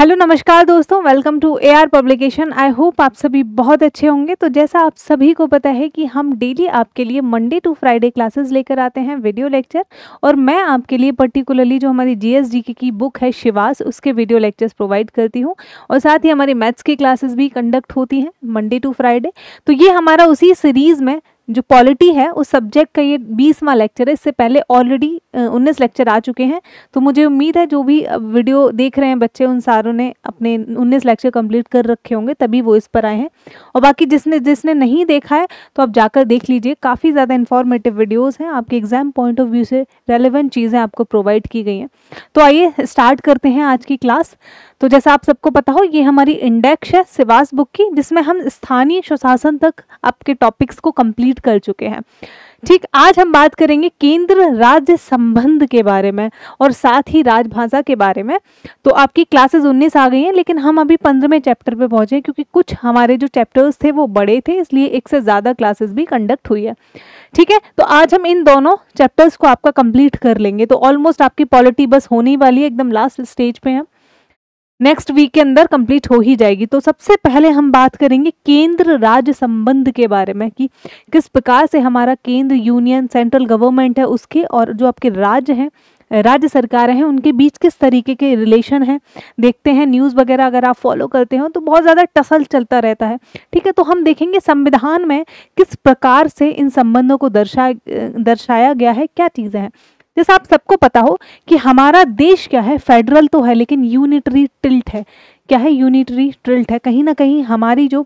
Hello नमस्कार दोस्तों, welcome to AR publication. I hope आप सभी बहुत अच्छे होंगे। तो जैसा आप सभी को पता है कि हम डेली आपके लिए मंडे टू फ्राइडे क्लासेस लेकर आते हैं, वीडियो लेक्चर। और मैं आपके लिए पर्टिकुलरली जो हमारी जीएसजीके की बुक है शिवास, उसके वीडियो लेक्चर्स प्रोवाइड करती हूँ। और साथ ही हमारी मैथ्स की क्लासेस भी कंडक्ट होती हैं मंडे टू फ्राइडे। तो ये हमारा उसी सीरीज़ में जो पॉलिटी है उस सब्जेक्ट का ये 20वां लेक्चर है। इससे पहले ऑलरेडी 19 लेक्चर आ चुके हैं। तो मुझे उम्मीद है जो भी वीडियो देख रहे हैं बच्चे, उन सारों ने अपने 19 लेक्चर कंप्लीट कर रखे होंगे, तभी वो इस पर आए हैं। और बाकी जिसने नहीं देखा है तो आप जाकर देख लीजिए, काफ़ी ज़्यादा इंफॉर्मेटिव वीडियोस हैं, आपके एग्जाम पॉइंट ऑफ व्यू से रेलेवेंट चीज़ें आपको प्रोवाइड की गई हैं। तो आइए स्टार्ट करते हैं आज की क्लास। तो जैसा आप सबको पता हो, ये हमारी इंडेक्स है शिवास बुक की, जिसमें हम स्थानीय स्वशासन तक आपके टॉपिक्स को कंप्लीट कर चुके हैं। ठीक, आज हम बात करेंगे केंद्र राज्य संबंध के बारे में और साथ ही राजभाषा के बारे में। तो आपकी क्लासेस 19 आ गई हैं, लेकिन हम अभी 15वें चैप्टर पे पहुंचे हैं, क्योंकि कुछ हमारे जो चैप्टर्स थे वो बड़े थे, इसलिए एक से ज़्यादा क्लासेस भी कंडक्ट हुई है। ठीक है, तो आज हम इन दोनों चैप्टर्स को आपका कंप्लीट कर लेंगे। तो ऑलमोस्ट आपकी पॉलिटी बस होने वाली है, एकदम लास्ट स्टेज पे है, नेक्स्ट वीक के अंदर कंप्लीट हो ही जाएगी। तो सबसे पहले हम बात करेंगे केंद्र राज्य संबंध के बारे में कि किस प्रकार से हमारा केंद्र, यूनियन, सेंट्रल गवर्नमेंट है उसके, और जो आपके राज्य हैं, राज्य सरकारें हैं, उनके बीच किस तरीके के रिलेशन हैं। देखते हैं न्यूज़ वगैरह अगर आप फॉलो करते हो तो बहुत ज़्यादा टसल चलता रहता है। ठीक है, तो हम देखेंगे संविधान में किस प्रकार से इन संबंधों को दर्शाया गया है, क्या चीज़ें हैं। जैसा आप सबको पता हो कि हमारा देश क्या है, फेडरल तो है लेकिन यूनिटरी टिल्ट है। क्या है? यूनिटरी टिल्ट है। कहीं ना कहीं हमारी जो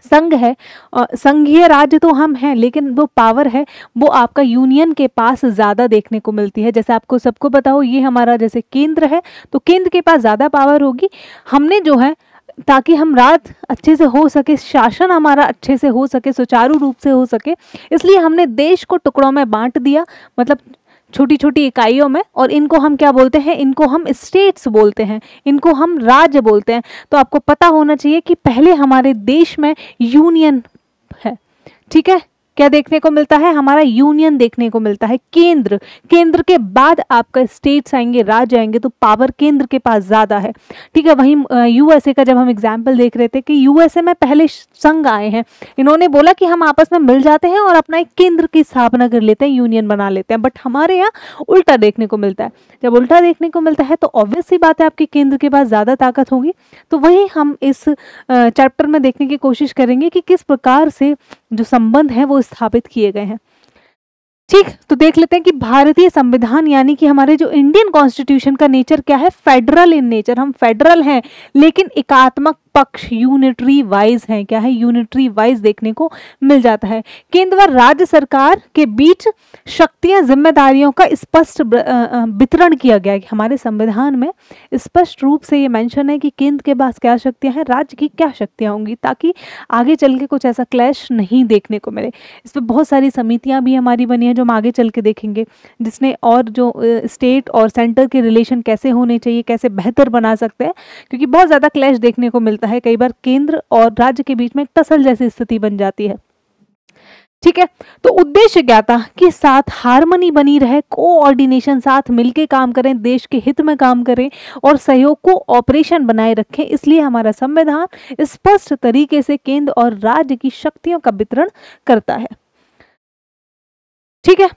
संघ है, संघीय राज्य तो हम हैं, लेकिन वो पावर है वो आपका यूनियन के पास ज़्यादा देखने को मिलती है। जैसे आपको सबको पता हो, ये हमारा जैसे केंद्र है तो केंद्र के पास ज़्यादा पावर होगी। हमने जो है, ताकि हम राज अच्छे से हो सके, शासन हमारा अच्छे से हो सके, सुचारू रूप से हो सके, इसलिए हमने देश को टुकड़ों में बांट दिया, मतलब छोटी छोटी इकाइयों में। और इनको हम क्या बोलते हैं? इनको हम स्टेट्स बोलते हैं, इनको हम राज्य बोलते हैं। तो आपको पता होना चाहिए कि पहले हमारे देश में यूनियन है। ठीक है, क्या देखने को मिलता है? हमारा यूनियन देखने को मिलता है। केंद्र, केंद्र के बाद आपका स्टेट्स आएंगे, राज्य आएंगे, तो पावर केंद्र के पास ज़्यादा है। ठीक है, वहीं यूएसए का जब हम एग्जाम्पल देख रहे थे कि यूएसए में पहले संघ आए हैं, इन्होंने बोला कि हम आपस में मिल जाते हैं और अपना एक केंद्र की स्थापना कर लेते हैं, यूनियन बना लेते हैं। बट हमारे यहाँ उल्टा देखने को मिलता है। जब उल्टा देखने को मिलता है तो ऑब्वियस सी बात है आपके केंद्र के पास ज़्यादा ताकत होगी। तो वही हम इस चैप्टर में देखने की कोशिश करेंगे कि किस प्रकार से जो संबंध है वो स्थापित किए गए हैं। ठीक, तो देख लेते हैं कि भारतीय संविधान यानी कि हमारे जो इंडियन कॉन्स्टिट्यूशन का नेचर क्या है? Federal in nature. हम फेडरल हैं लेकिन एकात्मक पक्ष, यूनिटरी वाइज हैं। क्या है? यूनिटरी वाइज देखने को मिल जाता है। केंद्र व राज्य सरकार के बीच शक्तियां, जिम्मेदारियों का स्पष्ट वितरण किया गया है। हमारे संविधान में स्पष्ट रूप से ये मेंशन है कि केंद्र के पास क्या शक्तियां हैं, राज्य की क्या शक्तियां होंगी, ताकि आगे चल के कुछ ऐसा क्लैश नहीं देखने को मिले। इस पर बहुत सारी समितियां भी हमारी बनी है जो हम आगे चल के देखेंगे, जिसने और जो स्टेट और सेंटर के रिलेशन कैसे होने चाहिए, कैसे बेहतर बना सकते हैं, क्योंकि बहुत ज़्यादा क्लैश देखने को मिलता है। कई बार केंद्र और राज्य के बीच में टसल जैसी स्थिति बन जाती है। ठीक है, तो उद्देश्य क्या था कि साथ हार्मनी बनी रहे, कोऑर्डिनेशन, साथ मिलके काम करें, देश के हित में काम करें और सहयोग को ऑपरेशन बनाए रखें। इसलिए हमारा संविधान स्पष्ट तरीके से केंद्र और राज्य की शक्तियों का वितरण करता है। ठीक है,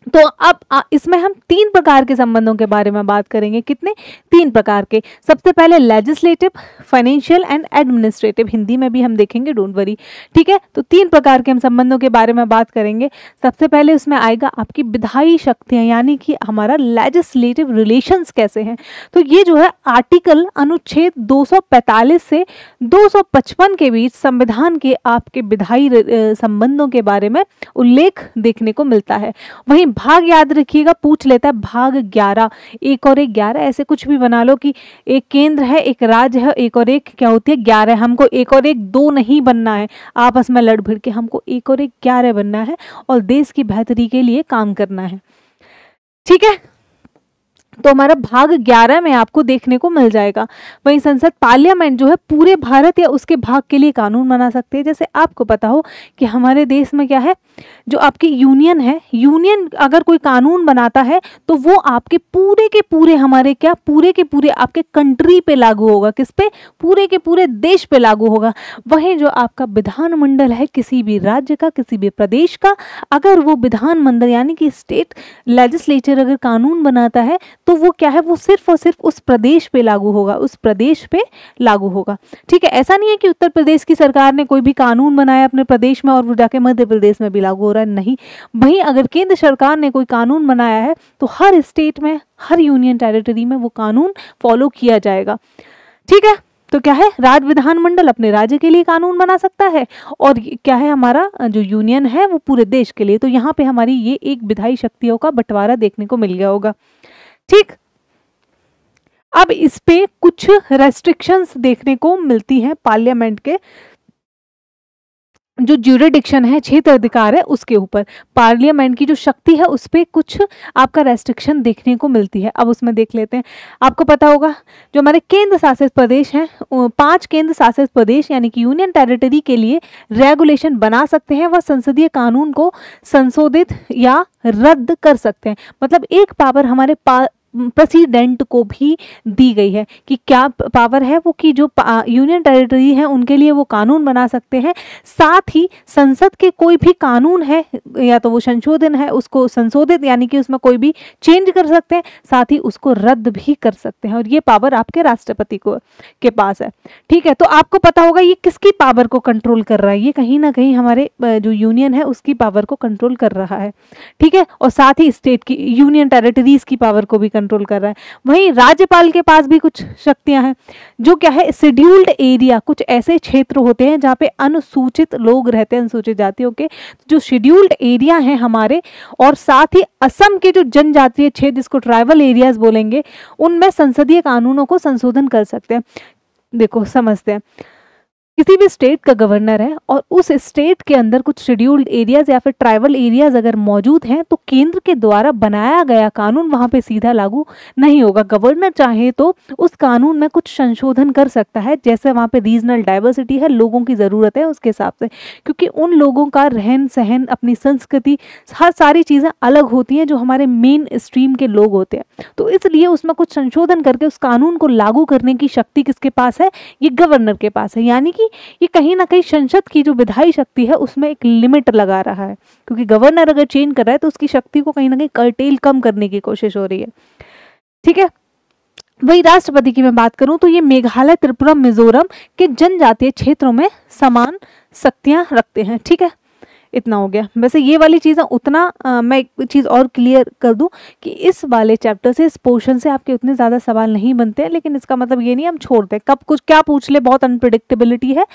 तो अब इसमें हम 3 प्रकार के संबंधों के बारे में बात करेंगे। कितने? 3 प्रकार के। सबसे पहले legislative, financial and administrative. Hindi में भी हम देखेंगे, डोंट वरी। ठीक है, तो 3 प्रकार के हम संबंधों के बारे में बात करेंगे। सबसे पहले उसमें आएगा आपकी विधायी शक्तियां, यानी कि हमारा लेजिस्लेटिव रिलेशंस कैसे हैं। तो ये जो है आर्टिकल अनुच्छेद 245 से 255 के बीच संविधान के आपके विधायी संबंधों के बारे में उल्लेख देखने को मिलता है। वहीं भाग याद रखिएगा, पूछ लेता है भाग 11, 1 और 1 11, ऐसे कुछ भी बना लो कि एक केंद्र है, एक राज्य है, 1 और 1 क्या होती है? 11। हमको 1 और 1 2 नहीं बनना है, आपस में लड़ भिड़ के, हमको 1 और 1 11 बनना है और देश की बेहतरी के लिए काम करना है। ठीक है, तो हमारा भाग 11 में आपको देखने को मिल जाएगा। वहीं संसद पार्लियामेंट जो है पूरे भारत या उसके भाग के लिए कानून बना सकते हैं। जैसे आपको पता हो कि हमारे देश में क्या है, जो आपकी यूनियन है, यूनियन अगर कोई कानून बनाता है तो वो आपके पूरे के पूरे हमारे क्या पूरे के पूरे आपके कंट्री पे लागू होगा। किस पे? पूरे के पूरे देश पे लागू होगा। वहीं जो आपका विधानमंडल है किसी भी राज्य का, किसी भी प्रदेश का, अगर वो विधानमंडल यानी कि स्टेट लेजिस्लेचर अगर कानून बनाता है तो वो क्या है, वो सिर्फ और सिर्फ उस प्रदेश पे लागू होगा, उस प्रदेश पे लागू होगा। ठीक है, ऐसा नहीं है कि उत्तर प्रदेश की सरकार ने कोई भी कानून बनाया अपने प्रदेश में और वो जाके मध्य प्रदेश में भी लागू हो रहा है, नहीं। वहीं अगर केंद्र सरकार ने कोई कानून बनाया है तो हर स्टेट में, हर यूनियन टेरिटरी में वो कानून फॉलो किया जाएगा। ठीक है, तो क्या है, राज्य विधानमंडल अपने राज्य के लिए कानून बना सकता है और क्या है, हमारा जो यूनियन है वो पूरे देश के लिए। तो यहाँ पे हमारी ये एक विधायी शक्तियों का बंटवारा देखने को मिल गया होगा। ठीक, अब इस पे कुछ रेस्ट्रिक्शंस देखने को मिलती हैं पार्लियामेंट के जो ज्यूरिडिक्शन है, क्षेत्र अधिकार है, उसके ऊपर पार्लियामेंट की जो शक्ति है उस पर कुछ आपका रेस्ट्रिक्शन देखने को मिलती है। अब उसमें देख लेते हैं। आपको पता होगा जो हमारे केंद्र शासित प्रदेश हैं, 5 केंद्र शासित प्रदेश यानी कि यूनियन टेरिटरी के लिए रेगुलेशन बना सकते हैं, वह संसदीय कानून को संशोधित या रद्द कर सकते हैं। मतलब एक पावर हमारे प्रेसिडेंट को भी दी गई है कि क्या पावर है वो, कि जो यूनियन टेरिटरी है उनके लिए वो कानून बना सकते हैं। साथ ही संसद के कोई भी कानून है या तो वो संशोधन है, उसको संशोधित यानी कि उसमें कोई भी चेंज कर सकते हैं, साथ ही उसको रद्द भी कर सकते हैं। और ये पावर आपके राष्ट्रपति को के पास है। ठीक है, तो आपको पता होगा ये किसकी पावर को कंट्रोल कर रहा है, ये कहीं ना कहीं हमारे जो यूनियन है उसकी पावर को कंट्रोल कर रहा है। ठीक है, और साथ ही स्टेट की यूनियन टेरिटरीज की पावर को भी कंट्रोल कर रहा है। वहीं राज्यपाल के पास भी कुछ शक्तियां हैं, जो क्या है, शेड्यूल्ड एरिया, कुछ ऐसे क्षेत्र होते हैं जहां पे अनुसूचित लोग रहते हैं, अनुसूचित जातियों के जो शेड्यूल्ड एरिया हैं हमारे, और साथ ही असम के जो जनजातीय क्षेत्र जिसको ट्राइबल एरियाज बोलेंगे, उनमें संसदीय कानूनों को संशोधन कर सकते हैं। देखो समझते हैं, किसी भी स्टेट का गवर्नर है और उस स्टेट के अंदर कुछ शेड्यूल्ड एरियाज या फिर ट्राइबल एरियाज अगर मौजूद हैं तो केंद्र के द्वारा बनाया गया कानून वहां पे सीधा लागू नहीं होगा। गवर्नर चाहे तो उस कानून में कुछ संशोधन कर सकता है, जैसे वहां पे रीजनल डाइवर्सिटी है, लोगों की ज़रूरत है उसके हिसाब से, क्योंकि उन लोगों का रहन सहन, अपनी संस्कृति, हर सारी चीज़ें अलग होती हैं जो हमारे मेन स्ट्रीम के लोग होते हैं। तो इसलिए उसमें कुछ संशोधन करके उस कानून को लागू करने की शक्ति किसके पास है, ये गवर्नर के पास है। यानी कि ये कहीं ना कहीं संसद की जो विधायी शक्ति है उसमें एक लिमिट लगा रहा है, क्योंकि गवर्नर अगर चेंज कर रहा है तो उसकी शक्ति को कहीं ना कहीं कर्टेल कम करने की कोशिश हो रही है। ठीक है, वही राष्ट्रपति की मैं बात करूं तो ये मेघालय, त्रिपुरा, मिजोरम के जनजातीय क्षेत्रों में समान शक्तियां रखते हैं। ठीक है, इतना हो गया। वैसे ये वाली चीज़ें उतना मैं एक चीज़ और क्लियर कर दूं कि इस वाले चैप्टर से, इस पोर्शन से आपके उतने ज़्यादा सवाल नहीं बनते हैं, लेकिन इसका मतलब ये नहीं हम छोड़ते, कब कुछ क्या पूछ ले, बहुत अनप्रिडिक्टेबिलिटी है।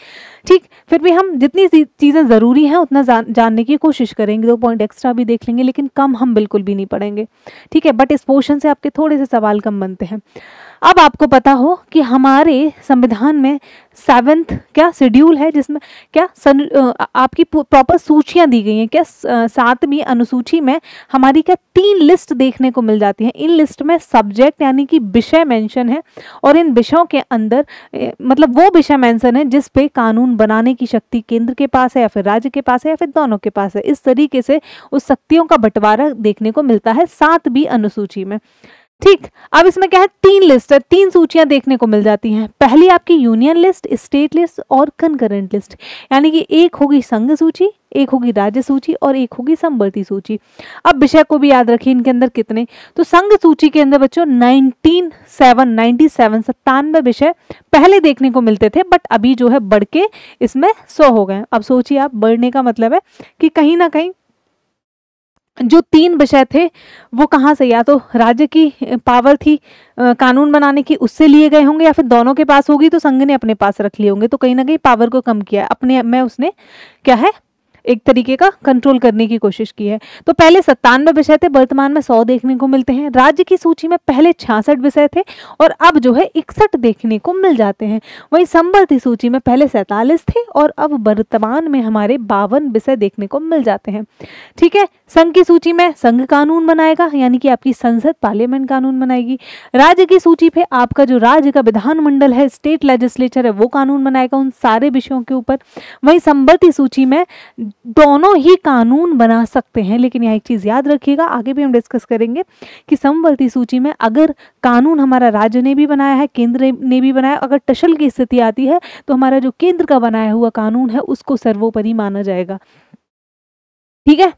ठीक, फिर भी हम जितनी चीज़ें ज़रूरी हैं उतना जानने की कोशिश करेंगे, 2 पॉइंट एक्स्ट्रा भी देख लेंगे, लेकिन कम हम बिल्कुल भी नहीं पढ़ेंगे। ठीक है, बट इस पोर्शन से आपके थोड़े से सवाल कम बनते हैं। अब आपको पता हो कि हमारे संविधान में 7th क्या शेड्यूल है, जिसमें क्या आपकी प्रॉपर सूचियां दी गई हैं। क्या 7वीं अनुसूची में हमारी क्या 3 लिस्ट देखने को मिल जाती हैं। इन लिस्ट में सब्जेक्ट यानी कि विषय मेंशन है, और इन विषयों के अंदर मतलब वो विषय मेंशन है जिस पे कानून बनाने की शक्ति केंद्र के पास है या फिर राज्य के पास है या फिर दोनों के पास है। इस तरीके से उस शक्तियों का बंटवारा देखने को मिलता है 7वीं अनुसूची में। ठीक, अब इसमें क्या है, 3 लिस्ट है, 3 सूचियां देखने को मिल जाती हैं। पहली आपकी यूनियन लिस्ट, स्टेट लिस्ट और कंकरेंट लिस्ट, यानी कि एक होगी संघ सूची, एक होगी राज्य सूची और एक होगी समवर्ती सूची। अब विषय को भी याद रखिए, इनके अंदर कितने, तो संघ सूची के अंदर बच्चों 97 विषय पहले देखने को मिलते थे, बट अभी जो है बढ़ के इसमें 100 हो गए। अब सोचिए आप, बढ़ने का मतलब है कि कहीं ना कहीं जो 3 विषय थे वो कहाँ से, या तो राज्य की पावर थी कानून बनाने की, उससे लिए गए होंगे, या फिर दोनों के पास होगी तो संघ ने अपने पास रख लिए होंगे। तो कहीं ना कहीं पावर को कम किया है अपने में, उसने क्या है एक तरीके का कंट्रोल करने की कोशिश की है। तो पहले 97 विषय थे, वर्तमान में 100 देखने को मिलते हैं। राज्य की सूची में पहले 66 विषय थे और अब जो है 61 देखने को मिल जाते हैं। वहीं संबंधित सूची में पहले 47 थे और अब वर्तमान में हमारे 52 विषय देखने को मिल जाते हैं। ठीक है, संघ की सूची में संघ कानून बनाएगा, यानी कि आपकी संसद पार्लियामेंट कानून बनाएगी। राज्य की सूची पे आपका जो राज्य का विधानमंडल है, स्टेट लेजिस्लेचर है, वो कानून बनाएगा उन सारे विषयों के ऊपर। वहीं संबंधित सूची में दोनों ही कानून बना सकते हैं, लेकिन यहाँ एक चीज याद रखिएगा, आगे भी हम डिस्कस करेंगे कि संबंधित सूची में अगर कानून हमारा राज्य ने भी बनाया है, केंद्र ने भी बनाया, अगर टसल की स्थिति आती है तो हमारा जो केंद्र का बनाया हुआ कानून है उसको सर्वोपरि माना जाएगा। ठीक है,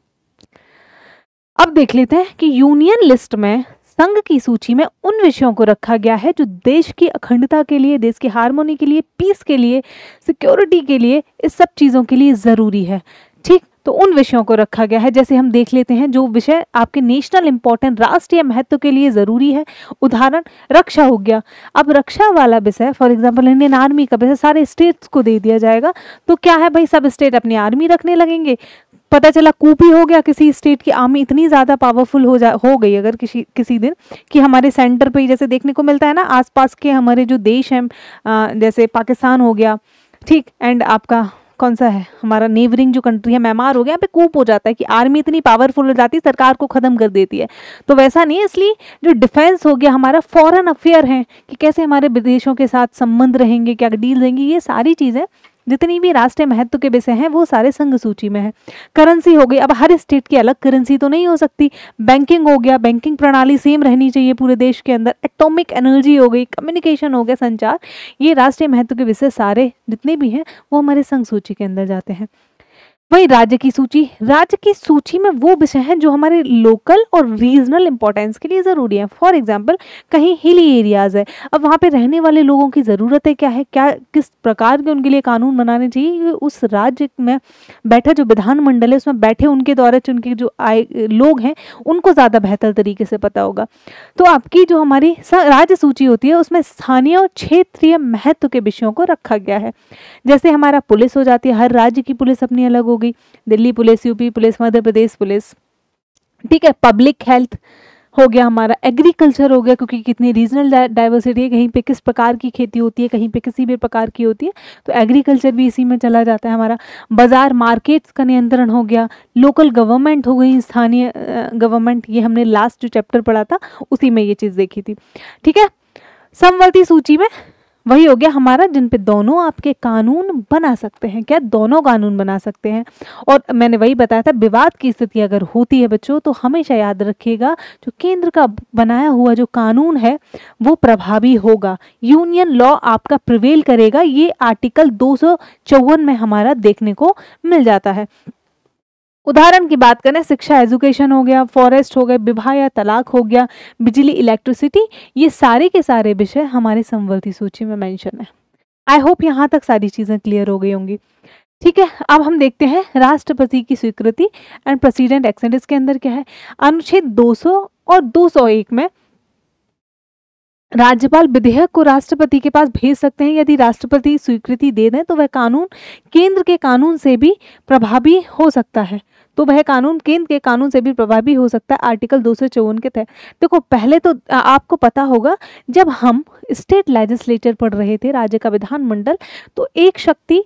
अब देख लेते हैं कि यूनियन लिस्ट में संघ की सूची में उन विषयों को रखा गया है जो देश की अखंडता के लिए, देश की हार्मोनी के लिए, पीस के लिए, सिक्योरिटी के लिए, इस सब चीज़ों के लिए ज़रूरी है। ठीक, तो उन विषयों को रखा गया है। जैसे हम देख लेते हैं जो विषय आपके नेशनल इंपॉर्टेंट, राष्ट्रीय महत्व के लिए ज़रूरी है। उदाहरण रक्षा हो गया। अब रक्षा वाला विषय, फॉर एग्जाम्पल इंडियन आर्मी का विषय सारे स्टेट्स को दे दिया जाएगा, तो क्या है भाई, सब स्टेट अपनी आर्मी रखने लगेंगे। पता चला कूप ही हो गया, किसी स्टेट की आर्मी इतनी ज़्यादा पावरफुल हो गई अगर किसी दिन कि हमारे सेंटर पे ही, जैसे देखने को मिलता है ना, आसपास के हमारे जो देश हैं, जैसे पाकिस्तान हो गया, ठीक, एंड आपका कौन सा है, हमारा नेबरिंग जो कंट्री है म्यांमार हो गया, यहाँ पे कूप हो जाता है कि आर्मी इतनी पावरफुल हो जाती है, सरकार को ख़त्म कर देती है। तो वैसा नहीं है, इसलिए जो डिफेंस हो गया, हमारा फॉरेन अफेयर है कि कैसे हमारे विदेशों के साथ संबंध रहेंगे, क्या डील रहेंगी, ये सारी चीज़ें जितनी भी राष्ट्रीय महत्व के विषय हैं वो सारे संघ सूची में है। करेंसी हो गई, अब हर स्टेट की अलग करेंसी तो नहीं हो सकती। बैंकिंग हो गया, बैंकिंग प्रणाली सेम रहनी चाहिए पूरे देश के अंदर। एटॉमिक एनर्जी हो गई, कम्युनिकेशन हो गया, संचार, ये राष्ट्रीय महत्व के विषय सारे जितने भी हैं वो हमारे संघ सूची के अंदर जाते हैं। वही राज्य की सूची, राज्य की सूची में वो विषय हैं जो हमारे लोकल और रीजनल इंपॉर्टेंस के लिए ज़रूरी है। फॉर एग्जांपल कहीं हिली एरियाज़ है, अब वहाँ पे रहने वाले लोगों की ज़रूरत है, क्या है, क्या किस प्रकार के उनके लिए कानून बनाने चाहिए, उस राज्य में बैठा जो विधानमंडल है उसमें बैठे उनके द्वारा उनके जो लोग हैं उनको ज़्यादा बेहतर तरीके से पता होगा। तो आपकी जो हमारी राज्य सूची होती है उसमें स्थानीय और क्षेत्रीय महत्व के विषयों को रखा गया है। जैसे हमारा पुलिस हो जाती है, हर राज्य की पुलिस अपनी अलग होगी, Delhi police, UP police, Madhya Pradesh police. ठीक है, पब्लिक हेल्थ हो गया, हमारा एग्रीकल्चर हो गया, क्योंकि कितनी रीजनल डाइवर्सिटी है, कहीं पे किस प्रकार की खेती होती है, कहीं पे किसी भी प्रकार की होती है, तो एग्रीकल्चर भी इसी में चला जाता है हमारा। बाजार मार्केट्स का नियंत्रण हो गया, लोकल गवर्नमेंट हो गई, स्थानीय गवर्नमेंट, ये हमने लास्ट जो चैप्टर पढ़ा था उसी में ये चीज़ देखी थी। ठीक है, समवर्ती सूची में वही हो गया हमारा जिन पे दोनों आपके कानून बना सकते हैं। क्या, दोनों कानून बना सकते हैं। और मैंने वही बताया था, विवाद की स्थिति अगर होती है बच्चों तो हमेशा याद रखिएगा जो केंद्र का बनाया हुआ जो कानून है वो प्रभावी होगा, यूनियन लॉ आपका प्रिवेल करेगा। ये आर्टिकल 254 में हमारा देखने को मिल जाता है। उदाहरण की बात करें, शिक्षा एजुकेशन हो गया, फॉरेस्ट हो गए, विवाह या तलाक हो गया, बिजली इलेक्ट्रिसिटी, ये सारे के सारे विषय हमारी समवर्ती सूची में मेंशन है। आई होप यहाँ तक सारी चीज़ें क्लियर हो गई होंगी। ठीक है, अब हम देखते हैं राष्ट्रपति की स्वीकृति एंड प्रेसिडेंट एक्शन। इसके अंदर क्या है, अनुच्छेद 200 और 201 में राज्यपाल विधेयक को राष्ट्रपति के पास भेज सकते हैं। यदि राष्ट्रपति स्वीकृति दे दें तो वह कानून केंद्र के कानून से भी प्रभावी हो सकता है, तो वह कानून केंद्र के कानून से भी प्रभावी हो सकता है आर्टिकल 254 के तहत। देखो, पहले तो आपको पता होगा जब हम स्टेट लेजिस्लेचर पढ़ रहे थे, राज्य का विधानमंडल, तो एक शक्ति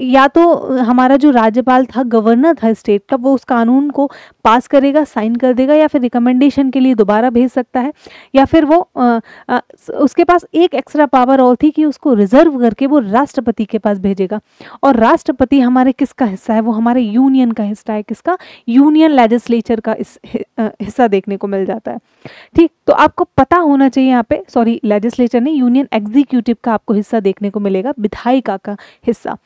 या तो हमारा जो राज्यपाल था, गवर्नर था स्टेट का, वो उस कानून को पास करेगा, साइन कर देगा, या फिर रिकमेंडेशन के लिए दोबारा भेज सकता है, या फिर वो उसके पास एक एक्स्ट्रा पावर और थी कि उसको रिजर्व करके वो राष्ट्रपति के पास भेजेगा। और राष्ट्रपति हमारे किसका हिस्सा है, वो हमारे यूनियन का हिस्सा है। किसका, यूनियन लेजिस्लेचर का हिस्सा देखने को मिल जाता है। ठीक, तो आपको पता होना चाहिए यहाँ पे, सॉरी लेजिस्लेचर नहीं, यूनियन एग्जीक्यूटिव का आपको हिस्सा देखने को मिलेगा, विधायिका का हिस्सा।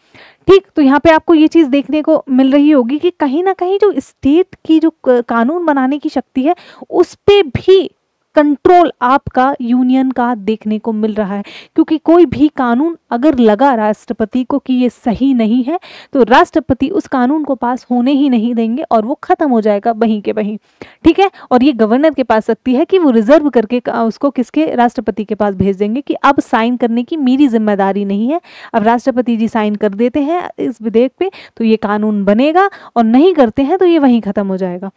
ठीक, तो यहाँ पे आपको ये चीज़ देखने को मिल रही होगी कि कहीं ना कहीं जो स्टेट की जो कानून बनाने की शक्ति है उस पे भी कंट्रोल आपका यूनियन का देखने को मिल रहा है, क्योंकि कोई भी कानून अगर लगा राष्ट्रपति को कि ये सही नहीं है तो राष्ट्रपति उस कानून को पास होने ही नहीं देंगे और वो खत्म हो जाएगा वहीं के वहीं। ठीक है, और ये गवर्नर के पास शक्ति है कि वो रिजर्व करके उसको किसके, राष्ट्रपति के पास भेज देंगे कि अब साइन करने की मेरी जिम्मेदारी नहीं है, अब राष्ट्रपति जी साइन कर देते हैं इस विधेयक पे तो ये कानून बनेगा, और नहीं करते हैं तो ये वहीं खत्म हो जाएगा।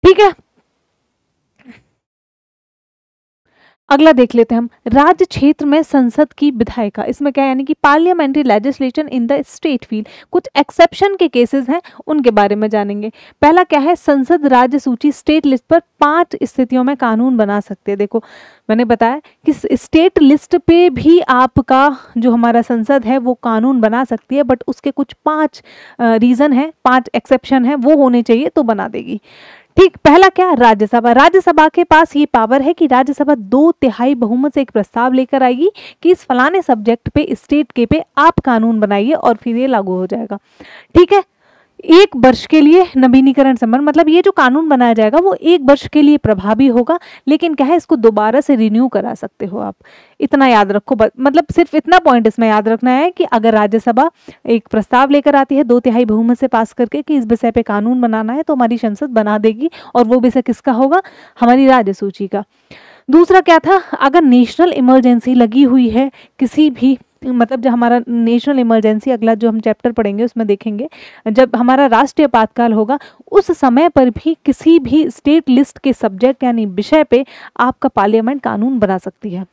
ठीक है, अगला देख लेते हैं हम, राज्य क्षेत्र में संसद की विधायिका। इसमें क्या यानी कि parliamentary legislation in the state field, कुछ एक्सेप्शन के केसेस हैं उनके बारे में जानेंगे। पहला क्या है, संसद राज्य सूची स्टेट लिस्ट पर 5 स्थितियों में कानून बना सकते हैं। देखो मैंने बताया कि स्टेट लिस्ट पे भी आपका जो हमारा संसद है वो कानून बना सकती है, बट उसके कुछ 5 रीजन है, 5 एक्सेप्शन है, वो होने चाहिए तो बना देगी। ठीक, पहला क्या, राज्यसभा। राज्यसभा के पास ये पावर है कि राज्यसभा 2/3 बहुमत से एक प्रस्ताव लेकर आएगी कि इस फलाने सब्जेक्ट पे, स्टेट के पे आप कानून बनाइए और फिर ये लागू हो जाएगा। ठीक है, 1 वर्ष के लिए नवीनीकरण संबंध, मतलब ये जो कानून बनाया जाएगा वो 1 वर्ष के लिए प्रभावी होगा, लेकिन क्या है इसको दोबारा से रिन्यू करा सकते हो आप, इतना याद रखो। मतलब सिर्फ इतना पॉइंट इसमें याद रखना है कि अगर राज्यसभा एक प्रस्ताव लेकर आती है 2/3 बहुमत से पास करके कि इस विषय पे कानून बनाना है, तो हमारी संसद बना देगी, और वो विषय किसका होगा, हमारी राज्य सूची का। दूसरा क्या था, अगर नेशनल इमरजेंसी लगी हुई है किसी भी, मतलब जब हमारा नेशनल इमरजेंसी, अगला जो हम चैप्टर पढ़ेंगे उसमें देखेंगे, जब हमारा राष्ट्रीय आपातकाल होगा उस समय पर भी किसी भी स्टेट लिस्ट के सब्जेक्ट यानी विषय पे आपका पार्लियामेंट कानून बना सकती है।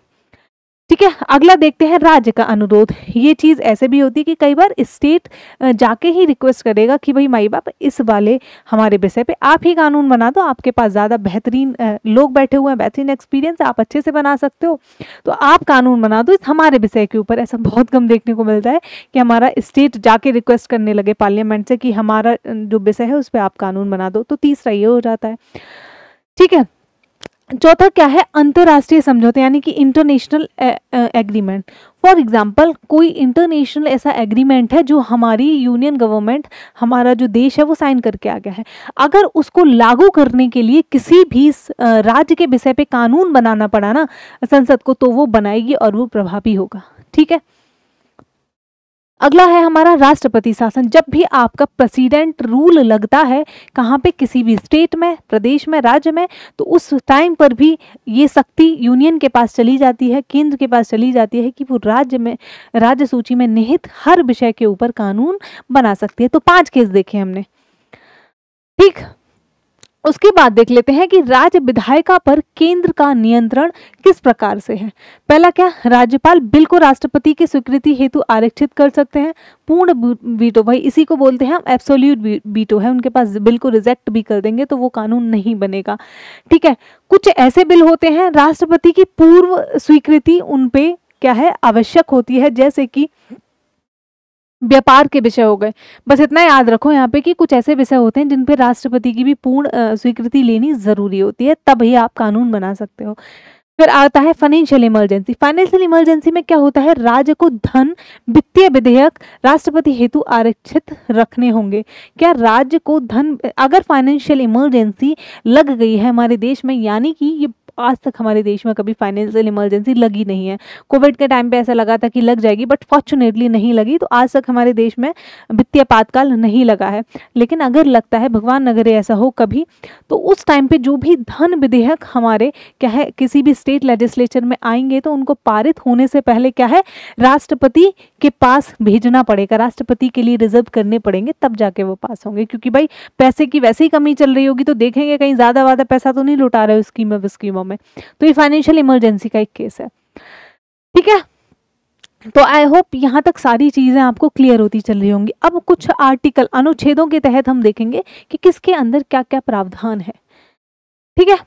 ठीक है, अगला देखते हैं राज्य का अनुरोध। ये चीज़ ऐसे भी होती है कि कई बार स्टेट जाके ही रिक्वेस्ट करेगा कि भाई माई बाप इस वाले हमारे विषय पे आप ही कानून बना दो, आपके पास ज़्यादा बेहतरीन लोग बैठे हुए हैं, बेहतरीन एक्सपीरियंस है, आप अच्छे से बना सकते हो, तो आप कानून बना दो इस हमारे विषय के ऊपर। ऐसा बहुत कम देखने को मिलता है कि हमारा स्टेट जाके रिक्वेस्ट करने लगे पार्लियामेंट से कि हमारा जो विषय है उस पर आप कानून बना दो, तो तीसरा ये हो जाता है। ठीक है, चौथा क्या है, अंतर्राष्ट्रीय समझौते यानी कि इंटरनेशनल एग्रीमेंट। फॉर एग्जांपल कोई इंटरनेशनल ऐसा एग्रीमेंट है जो हमारी यूनियन गवर्नमेंट, हमारा जो देश है वो साइन करके आ गया है, अगर उसको लागू करने के लिए किसी भी राज्य के विषय पे कानून बनाना पड़ा ना संसद को, तो वो बनाएगी और वो प्रभावी होगा। ठीक है, अगला है हमारा राष्ट्रपति शासन। जब भी आपका प्रेसिडेंट रूल लगता है कहाँ पे, किसी भी स्टेट में, प्रदेश में, राज्य में, तो उस टाइम पर भी ये शक्ति यूनियन के पास चली जाती है, केंद्र के पास चली जाती है कि वो राज्य में, राज्य सूची में निहित हर विषय के ऊपर कानून बना सकती है। तो 5 केस देखे हमने। ठीक, उसके बाद देख लेते हैं कि राज्य विधायिका पर केंद्र का नियंत्रण किस प्रकार से है। पहला क्या, राज्यपाल बिल को राष्ट्रपति की स्वीकृति हेतु आरक्षित कर सकते हैं। पूर्ण वीटो, भाई इसी को बोलते हैं हम, एब्सोल्यूट वीटो है उनके पास, बिल को रिजेक्ट भी कर देंगे तो वो कानून नहीं बनेगा। ठीक है, कुछ ऐसे बिल होते हैं राष्ट्रपति की पूर्व स्वीकृति उन पे क्या है, आवश्यक होती है, जैसे कि व्यापार के विषय हो गए। बस इतना याद रखो यहाँ पे कि कुछ ऐसे विषय होते हैं जिन पे राष्ट्रपति की भी पूर्ण स्वीकृति लेनी जरूरी होती है, तभी आप कानून बना सकते हो। फिर आता है फाइनेंशियल इमरजेंसी। फाइनेंशियल इमरजेंसी में क्या होता है, राज्य को धन, वित्तीय विधेयक राष्ट्रपति हेतु आरक्षित रखने होंगे। क्या राज्य को धन, अगर फाइनेंशियल इमरजेंसी लग गई है हमारे देश में, यानी कि ये आज तक हमारे देश में कभी फाइनेंशियल इमरजेंसी लगी नहीं है। कोविड के टाइम पे ऐसा लगा था कि लग जाएगी, बट फॉर्चुनेटली नहीं लगी, तो आज तक हमारे देश में वित्तीय आपातकाल नहीं लगा है। लेकिन अगर लगता है, भगवान न करे ऐसा हो कभी, तो उस टाइम पे जो भी धन विधेयक हमारे क्या है किसी भी स्टेट लेजिस्लेचर में आएंगे, तो उनको पारित होने से पहले क्या है राष्ट्रपति के पास भेजना पड़ेगा, राष्ट्रपति के लिए रिजर्व करने पड़ेंगे, तब जाके वो पास होंगे। क्योंकि भाई पैसे की वैसे ही कमी चल रही होगी, तो देखेंगे कहीं ज़्यादा पैसा तो नहीं लुटा रहे स्कीमों में। तो ये फाइनेंशियल इमरजेंसी का एक केस है। ठीक है, तो आई होप यहाँ तक सारी चीजें आपको क्लियर होती चल रही होंगी। अब कुछ आर्टिकल, अनुच्छेदों के तहत हम देखेंगे कि किसके अंदर क्या क्या प्रावधान है। ठीक है,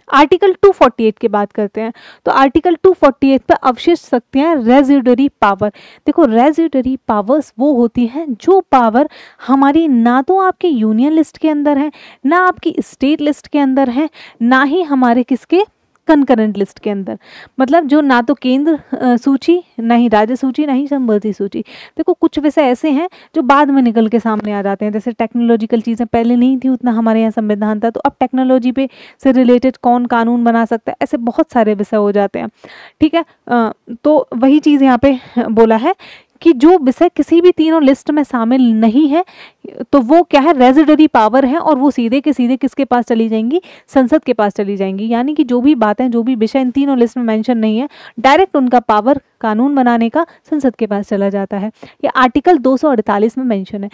आर्टिकल 248 की बात करते हैं। तो आर्टिकल 248 पर अवशिष्ट शक्तियां, रेजिडरी पावर। देखो रेजिडरी पावर्स वो होती हैं जो पावर हमारी ना तो आपके यूनियन लिस्ट के अंदर है, ना आपकी स्टेट लिस्ट के अंदर है, ना ही हमारे किसके कंकरेंट लिस्ट के अंदर, मतलब जो ना तो केंद्र सूची, ना ही राज्य सूची, ना ही संबंधी सूची। देखो कुछ विषय ऐसे हैं जो बाद में निकल के सामने आ जाते हैं, जैसे टेक्नोलॉजिकल चीज़ें पहले नहीं थी, उतना हमारे यहाँ संविधान था, तो अब टेक्नोलॉजी पे से रिलेटेड कौन कानून बना सकता है, ऐसे बहुत सारे विषय हो जाते हैं। ठीक है, तो वही चीज़ यहाँ पे बोला है कि जो विषय किसी भी तीनों लिस्ट में शामिल नहीं है तो वो क्या है, रेजिडरी पावर है, और वो सीधे के सीधे किसके पास चली जाएंगी, संसद के पास चली जाएंगी। यानी कि जो भी बातें, जो भी विषय इन तीनों लिस्ट में मेंशन नहीं है, डायरेक्ट उनका पावर कानून बनाने का संसद के पास चला जाता है। ये आर्टिकल 248 में मेंशन है।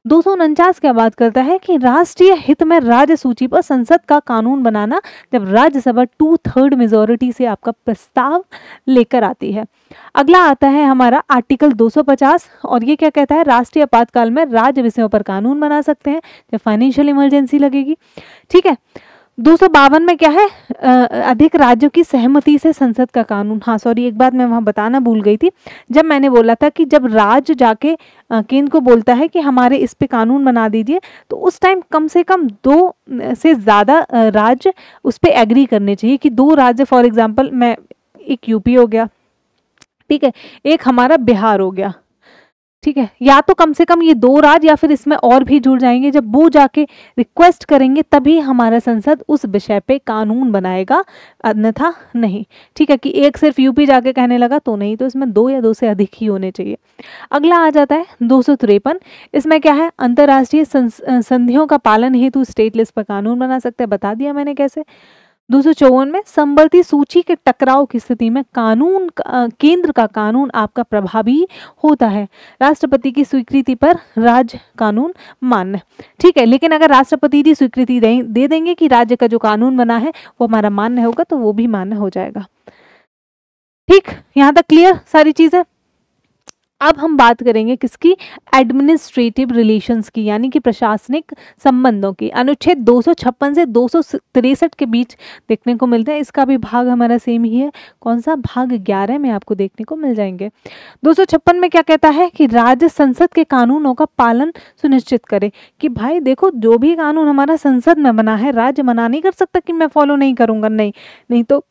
249 क्या बात करता है कि राष्ट्रीय हित में राज्य सूची पर संसद का कानून बनाना, जब राज्यसभा 2/3 मेजोरिटी से आपका प्रस्ताव लेकर आती है। अगला आता है हमारा आर्टिकल 250, और ये क्या कहता है, राष्ट्रीय आपातकाल में राज्य विषयों पर कानून बना सकते हैं जब फाइनेंशियल इमरजेंसी लगेगी। ठीक है, 252 में क्या है, अधिक राज्यों की सहमति से संसद का कानून। हाँ सॉरी, एक बात मैं वहाँ बताना भूल गई थी, जब मैंने बोला था कि जब राज्य जाके केंद्र को बोलता है कि हमारे इस पे कानून बना दीजिए, तो उस टाइम कम से कम 2 से ज़्यादा राज्य उस पर एग्री करने चाहिए, कि 2 राज्य, फॉर एग्जाम्पल मैं, एक यूपी हो गया, ठीक है, एक हमारा बिहार हो गया, ठीक है, या तो कम से कम ये 2 राज्य या फिर इसमें और भी जुड़ जाएंगे, जब वो जाके रिक्वेस्ट करेंगे तभी हमारा संसद उस विषय पे कानून बनाएगा, अन्यथा नहीं। ठीक है, कि एक सिर्फ यूपी जाके कहने लगा तो नहीं, तो इसमें 2 या 2 से अधिक ही होने चाहिए। अगला आ जाता है 253, इसमें क्या है, अंतर्राष्ट्रीय संधियों का पालन हेतु स्टेट लिस्ट पर कानून बना सकते हैं, बता दिया मैंने कैसे। 254 में संबंधित सूची के टकराव की स्थिति में कानून, केंद्र का कानून आपका प्रभावी होता है, राष्ट्रपति की स्वीकृति पर राज्य कानून मान्य। ठीक है, लेकिन अगर राष्ट्रपति जी स्वीकृति दे देंगे कि राज्य का जो कानून बना है वो हमारा मान्य होगा, तो वो भी मान्य हो जाएगा। ठीक, यहाँ तक क्लियर सारी चीजें। अब हम बात करेंगे किसकी, एडमिनिस्ट्रेटिव रिलेशंस की, यानी कि प्रशासनिक संबंधों की। अनुच्छेद 256 से 263 के बीच देखने को मिलते हैं। इसका भी भाग हमारा सेम ही है, कौन सा, भाग 11 में आपको देखने को मिल जाएंगे। 256 में क्या कहता है कि राज्य संसद के कानूनों का पालन सुनिश्चित करे, कि भाई देखो जो भी कानून हमारा संसद में बना है, राज्य मना नहीं कर सकता कि मैं फॉलो नहीं करूंगा, नहीं तो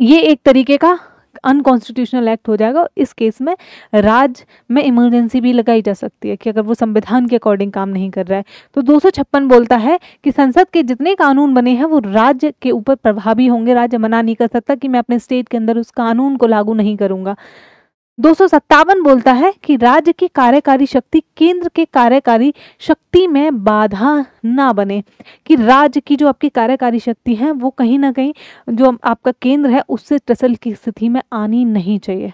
ये एक तरीके का अनकॉन्स्टिट्यूशनल एक्ट हो जाएगा। इस केस में राज्य में इमरजेंसी भी लगाई जा सकती है, कि अगर वो संविधान के अकॉर्डिंग काम नहीं कर रहा है। तो 256 बोलता है कि संसद के जितने कानून बने हैं वो राज्य के ऊपर प्रभावी होंगे, राज्य मना नहीं कर सकता कि मैं अपने स्टेट के अंदर उस कानून को लागू नहीं करूंगा। 257 बोलता है कि राज्य की कार्यकारी शक्ति केंद्र के कार्यकारी शक्ति में बाधा ना बने, कि राज्य की जो आपकी कार्यकारी शक्ति है वो कहीं ना कहीं जो आपका केंद्र है उससे टसल की स्थिति में आनी नहीं चाहिए।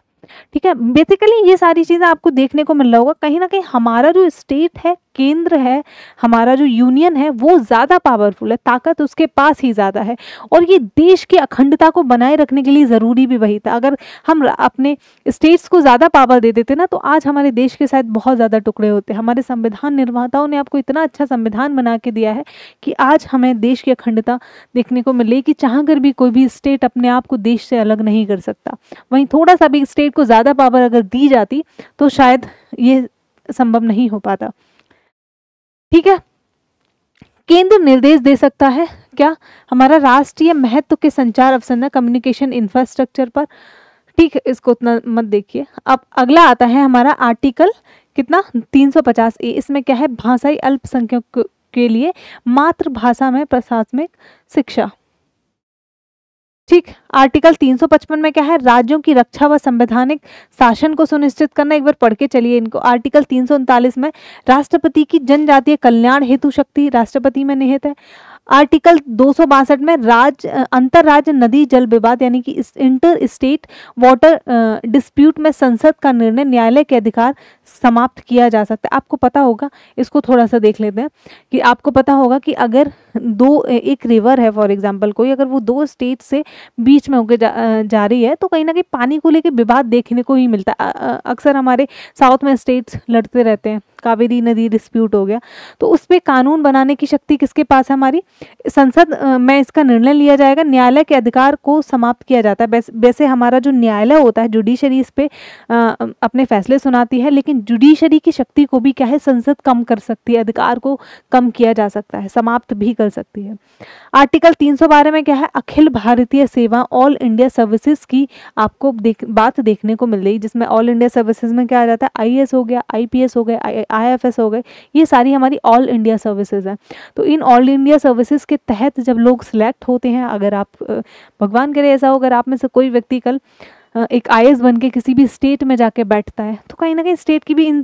ठीक है, बेसिकली ये सारी चीज़ें आपको देखने को मिल रहा होगा, कहीं ना कहीं हमारा जो स्टेट है, केंद्र है, हमारा जो यूनियन है वो ज़्यादा पावरफुल है, ताकत उसके पास ही ज़्यादा है, और ये देश की अखंडता को बनाए रखने के लिए ज़रूरी भी वही था। अगर हम अपने स्टेट्स को ज़्यादा पावर दे देते ना, तो आज हमारे देश के शायद बहुत ज़्यादा टुकड़े होते। हमारे संविधान निर्माताओं ने आपको इतना अच्छा संविधान बना के दिया है कि आज हमें देश की अखंडता देखने को मिले, कि चाह कर भी कोई भी स्टेट अपने आप को देश से अलग नहीं कर सकता। वहीं थोड़ा सा भी स्टेट को ज़्यादा पावर अगर दी जाती तो शायद ये संभव नहीं हो पाता। ठीक है, केंद्र निर्देश दे सकता है क्या, हमारा राष्ट्रीय महत्व के संचार अवसंरचना कम्युनिकेशन इंफ्रास्ट्रक्चर पर। ठीक है, इसको उतना मत देखिए। अब अगला आता है हमारा आर्टिकल कितना, 350A। इसमें क्या है, भाषाई अल्पसंख्यकों के लिए मातृभाषा में प्रशासनिक शिक्षा। ठीक, आर्टिकल 355 में क्या है, राज्यों की रक्षा व संवैधानिक शासन को सुनिश्चित करना। एक बार पढ़ के चलिए इनको। आर्टिकल 339 में राष्ट्रपति की जनजातीय कल्याण हेतु शक्ति राष्ट्रपति में निहित है। आर्टिकल 262 में अंतरराज्य नदी जल विवाद यानी कि इंटर स्टेट वाटर डिस्प्यूट में संसद का निर्णय न्यायालय के अधिकार समाप्त किया जा सकता है। आपको पता होगा, इसको थोड़ा सा देख लेते हैं, कि आपको पता होगा कि अगर एक रिवर है फॉर एग्जांपल कोई, अगर वो 2 स्टेट से बीच में होकर जा रही है, तो कहीं ना कहीं पानी को लेकर विवाद देखने को ही मिलता है। अक्सर हमारे साउथ में स्टेट्स लड़ते रहते हैं, कावेरी नदी डिस्प्यूट हो गया, तो उस पर कानून बनाने की शक्ति किसके पास है? हमारी संसद में इसका निर्णय लिया जाएगा। न्यायालय के अधिकार को समाप्त किया जाता है। वैसे हमारा जो न्यायालय होता है, जुडिशरी इस पे अपने फैसले सुनाती है, लेकिन जुडिशरी की शक्ति को भी क्या है, संसद कम कर सकती है, अधिकार को कम किया जा सकता है, समाप्त भी कर सकती है। आर्टिकल 312 में क्या है, अखिल भारतीय सेवा ऑल इंडिया सर्विसेज की आपको बात देखने को मिल रही, जिसमें ऑल इंडिया सर्विसेज में क्या आ जाता है, आईएएस हो गया, आईपीएस हो गए, आईएफएस हो गए, ये सारी हमारी ऑल इंडिया सर्विसेज हैं। तो इन ऑल इंडिया सर्विसेज के तहत जब लोग सिलेक्ट होते हैं, अगर आप भगवान करे ऐसा हो, अगर आप में से कोई व्यक्ति कल एक आईएएस बन के किसी भी स्टेट में जाके बैठता है, तो कहीं ना कहीं स्टेट की भी इन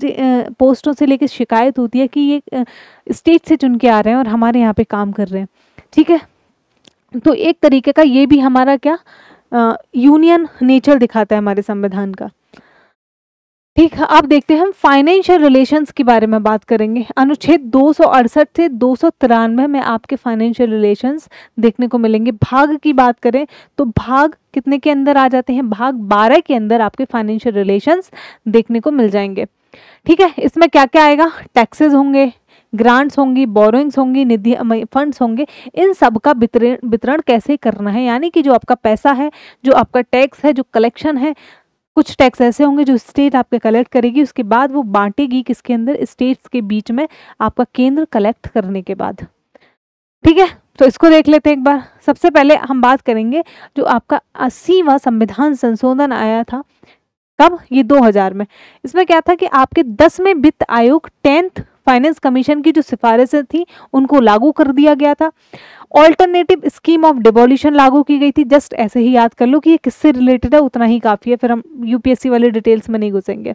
पोस्टों से लेकर शिकायत होती है कि ये स्टेट से चुन के आ रहे हैं और हमारे यहाँ पे काम कर रहे हैं। ठीक है, तो एक तरीके का ये भी हमारा क्या यूनियन नेचर दिखाता है हमारे संविधान का। ठीक है, अब देखते हैं हम फाइनेंशियल रिलेशंस के बारे में बात करेंगे। अनुच्छेद 268 से 293 में आपके फाइनेंशियल रिलेशंस देखने को मिलेंगे। भाग की बात करें तो भाग कितने के अंदर आ जाते हैं, भाग 12 के अंदर आपके फाइनेंशियल रिलेशंस देखने को मिल जाएंगे। ठीक है, इसमें क्या क्या आएगा, टैक्सेस होंगे, ग्रांट्स होंगी, बोरोइंग्स होंगी, निधि फंड्स होंगे, इन सब का वितरण कैसे करना है, यानी कि जो आपका पैसा है, जो आपका टैक्स है, जो कलेक्शन है, कुछ टैक्स ऐसे होंगे जो स्टेट आपके कलेक्ट करेगी, उसके बाद वो बांटेगी किसके अंदर, स्टेट्स के बीच में, आपका केंद्र कलेक्ट करने के बाद। ठीक है, तो इसको देख लेते हैं एक बार। सबसे पहले हम बात करेंगे जो आपका 80वां संविधान संशोधन आया था, कब, ये 2000 में। इसमें क्या था कि आपके 10वें वित्त आयोग 10th फाइनेंस कमीशन की जो सिफारिशें थी उनको लागू कर दिया गया था। ऑल्टरनेटिव स्कीम ऑफ डिबॉलिशन लागू की गई थी। जस्ट ऐसे ही याद कर लो कि ये किससे रिलेटेड है, उतना ही काफी है, फिर हम यूपीएससी वाले डिटेल्स में नहीं घुसेंगे।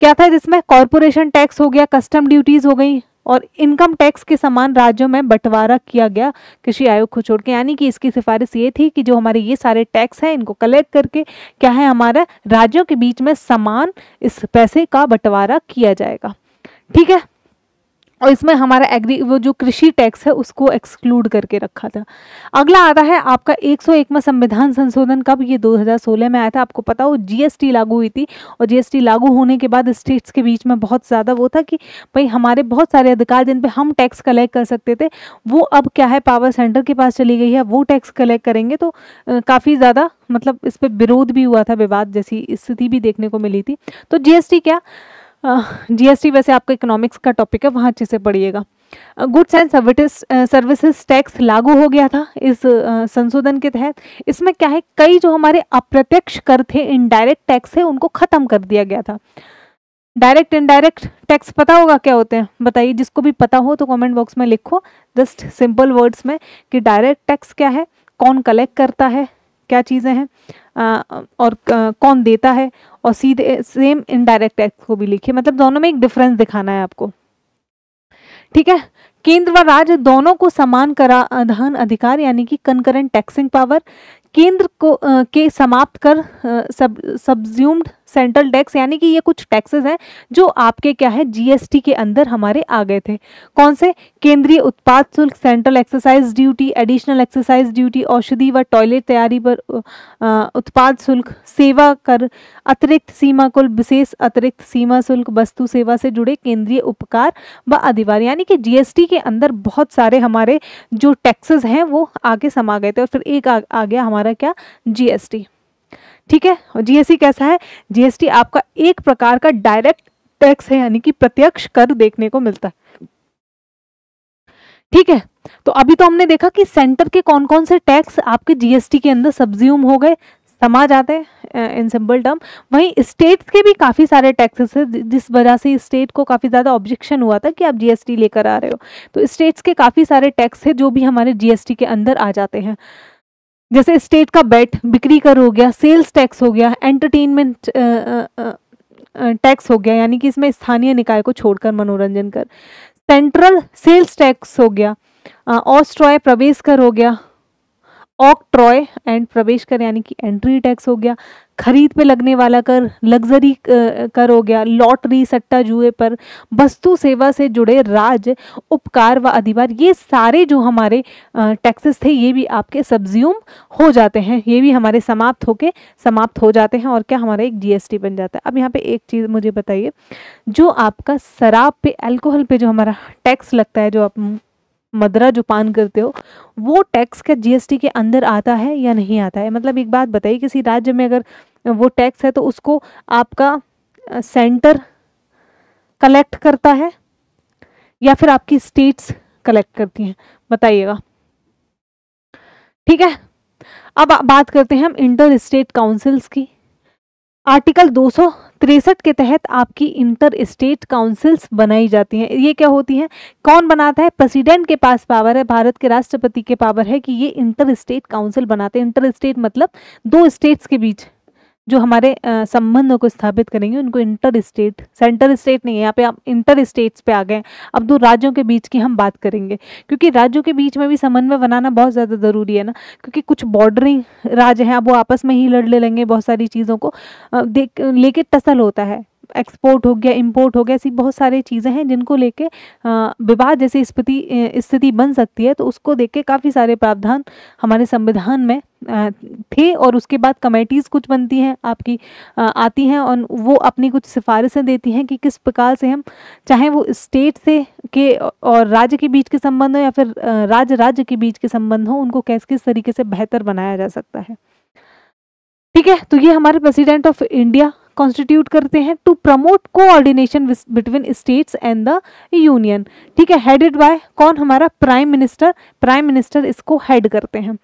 क्या था जिसमें, कॉरपोरेशन टैक्स हो गया, कस्टम ड्यूटीज हो गई, और इनकम टैक्स के समान राज्यों में बंटवारा किया गया कृषि आयोग को छोड़ के। यानी कि इसकी सिफारिश ये थी कि जो हमारे ये सारे टैक्स हैं इनको कलेक्ट करके क्या है, हमारा राज्यों के बीच में समान इस पैसे का बंटवारा किया जाएगा। ठीक है, और इसमें हमारा वो जो कृषि टैक्स है उसको एक्सक्लूड करके रखा था। अगला आता है आपका 101वां संविधान संशोधन, कब, ये 2016 में आया था। आपको पता हो जीएसटी लागू हुई थी, और जीएसटी लागू होने के बाद स्टेट्स के बीच में बहुत ज़्यादा वो था कि भाई हमारे बहुत सारे अधिकार जिन पे हम टैक्स कलेक्ट कर सकते थे, वो अब क्या है, पावर सेंटर के पास चली गई है, वो टैक्स कलेक्ट करेंगे। तो काफ़ी ज़्यादा मतलब इस पर विरोध भी हुआ था, विवाद जैसी स्थिति भी देखने को मिली थी। तो जीएसटी क्या, जीएसटी वैसे आपका इकोनॉमिक्स का टॉपिक है, वहाँ अच्छे से पढ़िएगा। गुड्स एंड सर्विसेज टैक्स लागू हो गया था इस संशोधन के तहत। इसमें क्या है, कई जो हमारे अप्रत्यक्ष कर थे, इनडायरेक्ट टैक्स है, उनको खत्म कर दिया गया था। डायरेक्ट इनडायरेक्ट टैक्स पता होगा क्या होते हैं, बताइए, जिसको भी पता हो तो कमेंट बॉक्स में लिखो जस्ट सिंपल वर्ड्स में कि डायरेक्ट टैक्स क्या है, कौन कलेक्ट करता है, क्या चीज़ें हैं, और कौन देता है, और सीधे सेम इनडायरेक्ट टैक्स को भी लिखिए, मतलब दोनों में एक डिफरेंस दिखाना है आपको। ठीक है, केंद्र व राज्य दोनों को समान कराधान अधिकार यानी कि कंकरेंट टैक्सिंग पावर, केंद्र को के समाप्त कर सब्ज्यूम्ड सेंट्रल टैक्स, यानी कि ये कुछ टैक्सेस हैं जो आपके क्या है, जीएसटी के अंदर हमारे आ गए थे। कौन से, केंद्रीय उत्पाद शुल्क, central exercise duty, additional exercise duty, औषधि व टॉयलेट तैयारी पर उत्पाद शुल्क, सेवा कर, अतिरिक्त सीमा शुल्क, विशेष अतिरिक्त सीमा शुल्क, वस्तु सेवा से जुड़े केंद्रीय उपकार व अधिभार। यानी कि जीएसटी के अंदर बहुत सारे हमारे जो टैक्सेस हैं वो आगे समा गए थे, और फिर एक आ गया हमारा क्या, जीएसटी। ठीक है, और जीएसटी कैसा है, जीएसटी आपका एक प्रकार का डायरेक्ट टैक्स है, यानी कि प्रत्यक्ष कर देखने को मिलता है। ठीक है, तो अभी तो हमने देखा कि सेंटर के कौन कौन से टैक्स आपके जीएसटी के अंदर सब्ज्यूम हो गए, समा जाते हैं इन सिंपल टर्म। वहीं स्टेट्स के भी काफ़ी सारे टैक्सेस हैं, जिस वजह से स्टेट को काफ़ी ज़्यादा ऑब्जेक्शन हुआ था कि आप जीएसटी लेकर आ रहे हो। तो स्टेट्स के काफ़ी सारे टैक्स हैं जो भी हमारे जीएसटी के अंदर आ जाते हैं, जैसे स्टेट का बेट बिक्री कर हो गया, सेल्स टैक्स हो गया, एंटरटेनमेंट टैक्स हो गया, यानी कि इसमें स्थानीय निकाय को छोड़कर मनोरंजन कर, सेंट्रल सेल्स टैक्स हो गया, ऑस्ट्रॉय प्रवेश कर हो गया, ऑक्ट्रॉय एंड प्रवेश कर यानी कि एंट्री टैक्स हो गया, खरीद पे लगने वाला कर लग्जरी कर हो गया, लॉटरी सट्टा जुए पर, वस्तु सेवा से जुड़े राज्य उपकार व अधिभार, ये सारे जो हमारे टैक्सेस थे ये भी आपके सब्ज्यूम हो जाते हैं, ये भी हमारे समाप्त हो जाते हैं और क्या हमारा एक जीएसटी बन जाता है। अब यहाँ पे एक चीज़ मुझे बताइए, जो आपका शराब पे अल्कोहल पे जो हमारा टैक्स लगता है, जो आप मदरा जो पान करते हो, वो टैक्स क्या जीएसटी के अंदर आता है या नहीं आता है? मतलब एक बात बताइए, किसी राज्य में अगर वो टैक्स है तो उसको आपका सेंटर कलेक्ट करता है या फिर आपकी स्टेट्स कलेक्ट करती हैं? बताइएगा। ठीक है, अब बात करते हैं हम इंटर स्टेट काउंसिल्स की। आर्टिकल 263 के तहत आपकी इंटर स्टेट काउंसिल्स बनाई जाती हैं। ये क्या होती हैं, कौन बनाता है? प्रेसिडेंट के पास पावर है, भारत के राष्ट्रपति के पावर है कि ये इंटर स्टेट काउंसिल बनाते हैं। इंटर स्टेट मतलब दो स्टेट्स के बीच जो हमारे संबंधों को स्थापित करेंगे उनको इंटर स्टेट, सेंटर स्टेट नहीं है, यहाँ पे आप इंटर स्टेट्स पे आ गए। अब दो राज्यों के बीच की हम बात करेंगे, क्योंकि राज्यों के बीच में भी समन्वय बनाना बहुत ज़्यादा ज़रूरी है ना, क्योंकि कुछ बॉर्डरिंग राज्य हैं, अब वो आपस में ही लड़ लेंगे बहुत सारी चीज़ों को लेके टसल होता है, एक्सपोर्ट हो गया, इंपोर्ट हो गया, ऐसी बहुत सारी चीज़ें हैं जिनको लेके विवाद जैसी स्थिति बन सकती है। तो उसको देख के काफ़ी सारे प्रावधान हमारे संविधान में थे और उसके बाद कमेटीज़ कुछ बनती हैं आपकी आती हैं और वो अपनी कुछ सिफारिशें देती हैं कि किस प्रकार से हम, चाहे वो स्टेट से के और राज्य के बीच के संबंध हो या फिर राज्य के बीच के संबंध हो, उनको किस तरीके से बेहतर बनाया जा सकता है। ठीक है, तो ये हमारे प्रेसिडेंट ऑफ इंडिया कॉन्स्टिट्यूट करते हैं to promote coordination between states and the union. ठीक है, हेडेड बाय कौन? हमारा प्राइम मिनिस्टर इसको हेड करते हैं।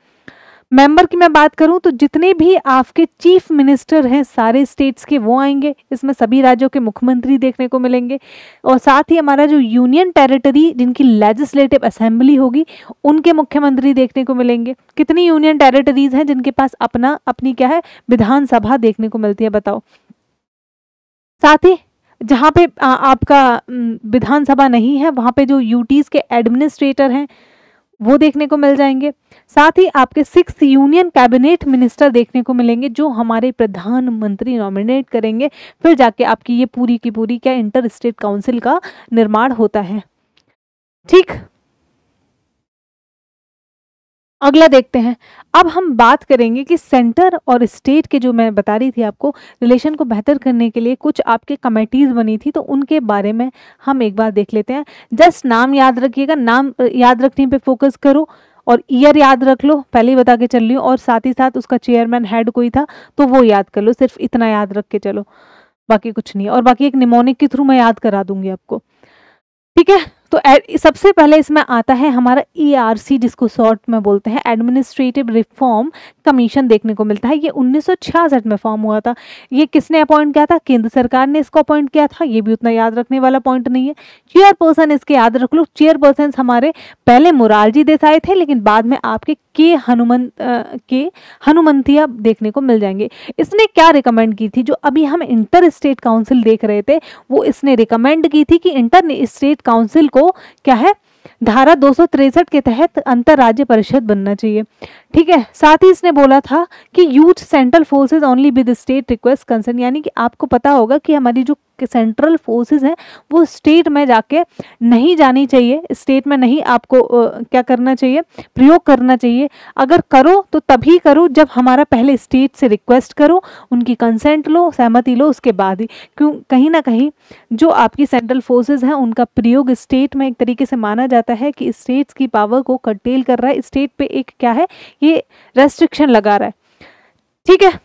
मेंबर की मैं बात करूं तो जितने भी आपके चीफ मिनिस्टर हैं सारे स्टेट्स के वो आएंगे, इसमें सभी राज्यों के मुख्यमंत्री देखने को मिलेंगे और साथ ही हमारा जो यूनियन टेरिटरी जिनकी लेजिस्लेटिव असेंबली होगी उनके मुख्यमंत्री देखने को मिलेंगे। कितनी यूनियन टेरिटरीज हैं जिनके पास अपनी क्या है, विधानसभा देखने को मिलती है, बताओ। साथ ही जहाँ पे आपका विधानसभा नहीं है वहाँ पे जो यूटीज के एडमिनिस्ट्रेटर हैं वो देखने को मिल जाएंगे। साथ ही आपके 6 यूनियन कैबिनेट मिनिस्टर देखने को मिलेंगे जो हमारे प्रधानमंत्री नॉमिनेट करेंगे, फिर जाके आपकी ये पूरी की पूरी क्या इंटर स्टेट काउंसिल का निर्माण होता है। ठीक, अगला देखते हैं। अब हम बात करेंगे कि सेंटर और स्टेट के, जो मैं बता रही थी आपको, रिलेशन को बेहतर करने के लिए कुछ आपके कमेटीज़ बनी थी, तो उनके बारे में हम एक बार देख लेते हैं। जस्ट नाम याद रखिएगा, नाम याद रखने पे फोकस करो और ईयर याद रख लो, पहले ही बता के चल रही हूँ, और साथ ही साथ उसका चेयरमैन हेड कोई था तो वो याद कर लो, सिर्फ इतना याद रख के चलो, बाकी कुछ नहीं है। और बाकी एक निमोनिक के थ्रू मैं याद करा दूंगी आपको। ठीक है, तो सबसे पहले इसमें आता है हमारा ERC, जिसको शॉर्ट में बोलते हैं एडमिनिस्ट्रेटिव रिफॉर्म कमीशन देखने को मिलता है। ये 1966 में फॉर्म हुआ था। ये किसने अपॉइंट किया था? केंद्र सरकार ने इसको अपॉइंट किया था। ये भी उतना याद रखने वाला पॉइंट नहीं है। चेयरपर्सन इसके याद रख लो, चेयरपर्सन हमारे पहले मोरारजी देसाई थे, लेकिन बाद में आपके हनुमंतिया देखने को मिल जाएंगे। इसने क्या रिकमेंड की थी? जो अभी हम इंटर स्टेट काउंसिल देख रहे थे वो इसने रिकमेंड की थी कि इंटर स्टेट काउंसिल को क्या है, धारा 263 के तहत अंतरराज्य परिषद बनना चाहिए। ठीक है, साथ ही इसने बोला था कि use central forces only with state request concern, यानी कि आपको पता होगा कि हमारी जो सेंट्रल फोर्सेज हैं वो स्टेट में जाके नहीं जानी चाहिए, स्टेट में नहीं आपको क्या करना चाहिए, प्रयोग करना चाहिए। अगर करो तो तभी करो जब हमारा पहले स्टेट से रिक्वेस्ट करो, उनकी कंसेंट लो, सहमति लो, उसके बाद ही। क्यों? कहीं ना कहीं जो आपकी सेंट्रल फोर्सेज हैं उनका प्रयोग स्टेट में एक तरीके से माना जाता है कि स्टेट्स की पावर को कर्टेल कर रहा है, स्टेट पे एक क्या है, ये रेस्ट्रिक्शन लगा रहा है। ठीक है,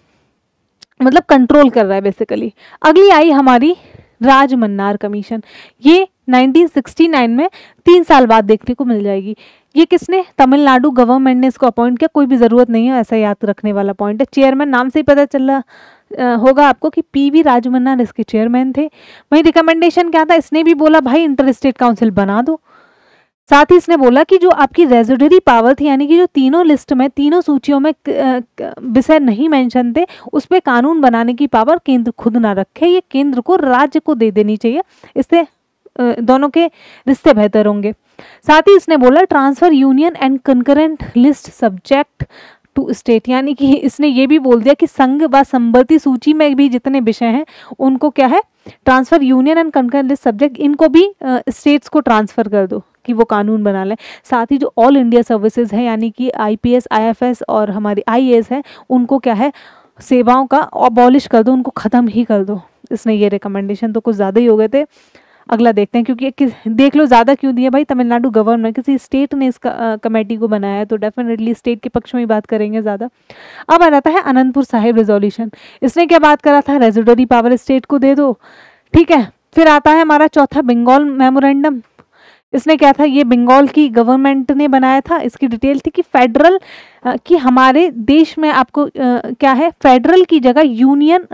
मतलब कंट्रोल कर रहा है बेसिकली। अगली आई हमारी राजमन्नार कमीशन। ये 1969 में 3 साल बाद देखने को मिल जाएगी। ये किसने? तमिलनाडु गवर्नमेंट ने इसको अपॉइंट किया। कोई भी ज़रूरत नहीं है ऐसा याद रखने वाला पॉइंट है। चेयरमैन नाम से ही पता चल रहा होगा आपको कि PV राजमन्नार इसके चेयरमैन थे। वहीं रिकमेंडेशन क्या था? इसने भी बोला भाई इंटर स्टेट काउंसिल बना दो। साथ ही इसने बोला कि जो आपकी रेजिडरी पावर थी, यानी कि जो तीनों लिस्ट में, तीनों सूचियों में विषय नहीं मेंशन थे, उस पर कानून बनाने की पावर केंद्र खुद ना रखे, ये केंद्र को राज्य को दे देनी चाहिए। इससे दोनों के रिश्ते बेहतर होंगे। साथ ही इसने बोला transfer union and concurrent list subject to state, यानी कि इसने ये भी बोल दिया कि संघ व संबंधी सूची में भी जितने विषय हैं उनको क्या है, transfer union and concurrent list subject, इनको भी स्टेट्स को ट्रांसफर कर दो कि वो कानून बना लें। साथ ही जो ऑल इंडिया सर्विसेज है यानी कि IPS IFS और हमारी IAS है, उनको क्या है, सेवाओं का अबॉलिश कर दो, उनको ख़त्म ही कर दो। इसने ये रिकमेंडेशन तो कुछ ज़्यादा ही हो गए थे। अगला देखते हैं, क्योंकि देख लो ज़्यादा क्यों दिया भाई, तमिलनाडु गवर्नमेंट किसी स्टेट ने इस कमेटी को बनाया है, तो डेफिनेटली स्टेट के पक्ष में ही बात करेंगे ज़्यादा। अब आ जाता है अनंतपुर साहिब रेजोल्यूशन। इसने क्या बात करा था, रेजिडरी पावर स्टेट को दे दो, ठीक है। फिर आता है हमारा चौथा बंगाल मेमोरेंडम। इसने क्या था, ये बंगाल की गवर्नमेंट ने बनाया था। इसकी डिटेल थी कि फेडरल कि हमारे देश में आपको क्या है, फेडरल की जगह यूनियन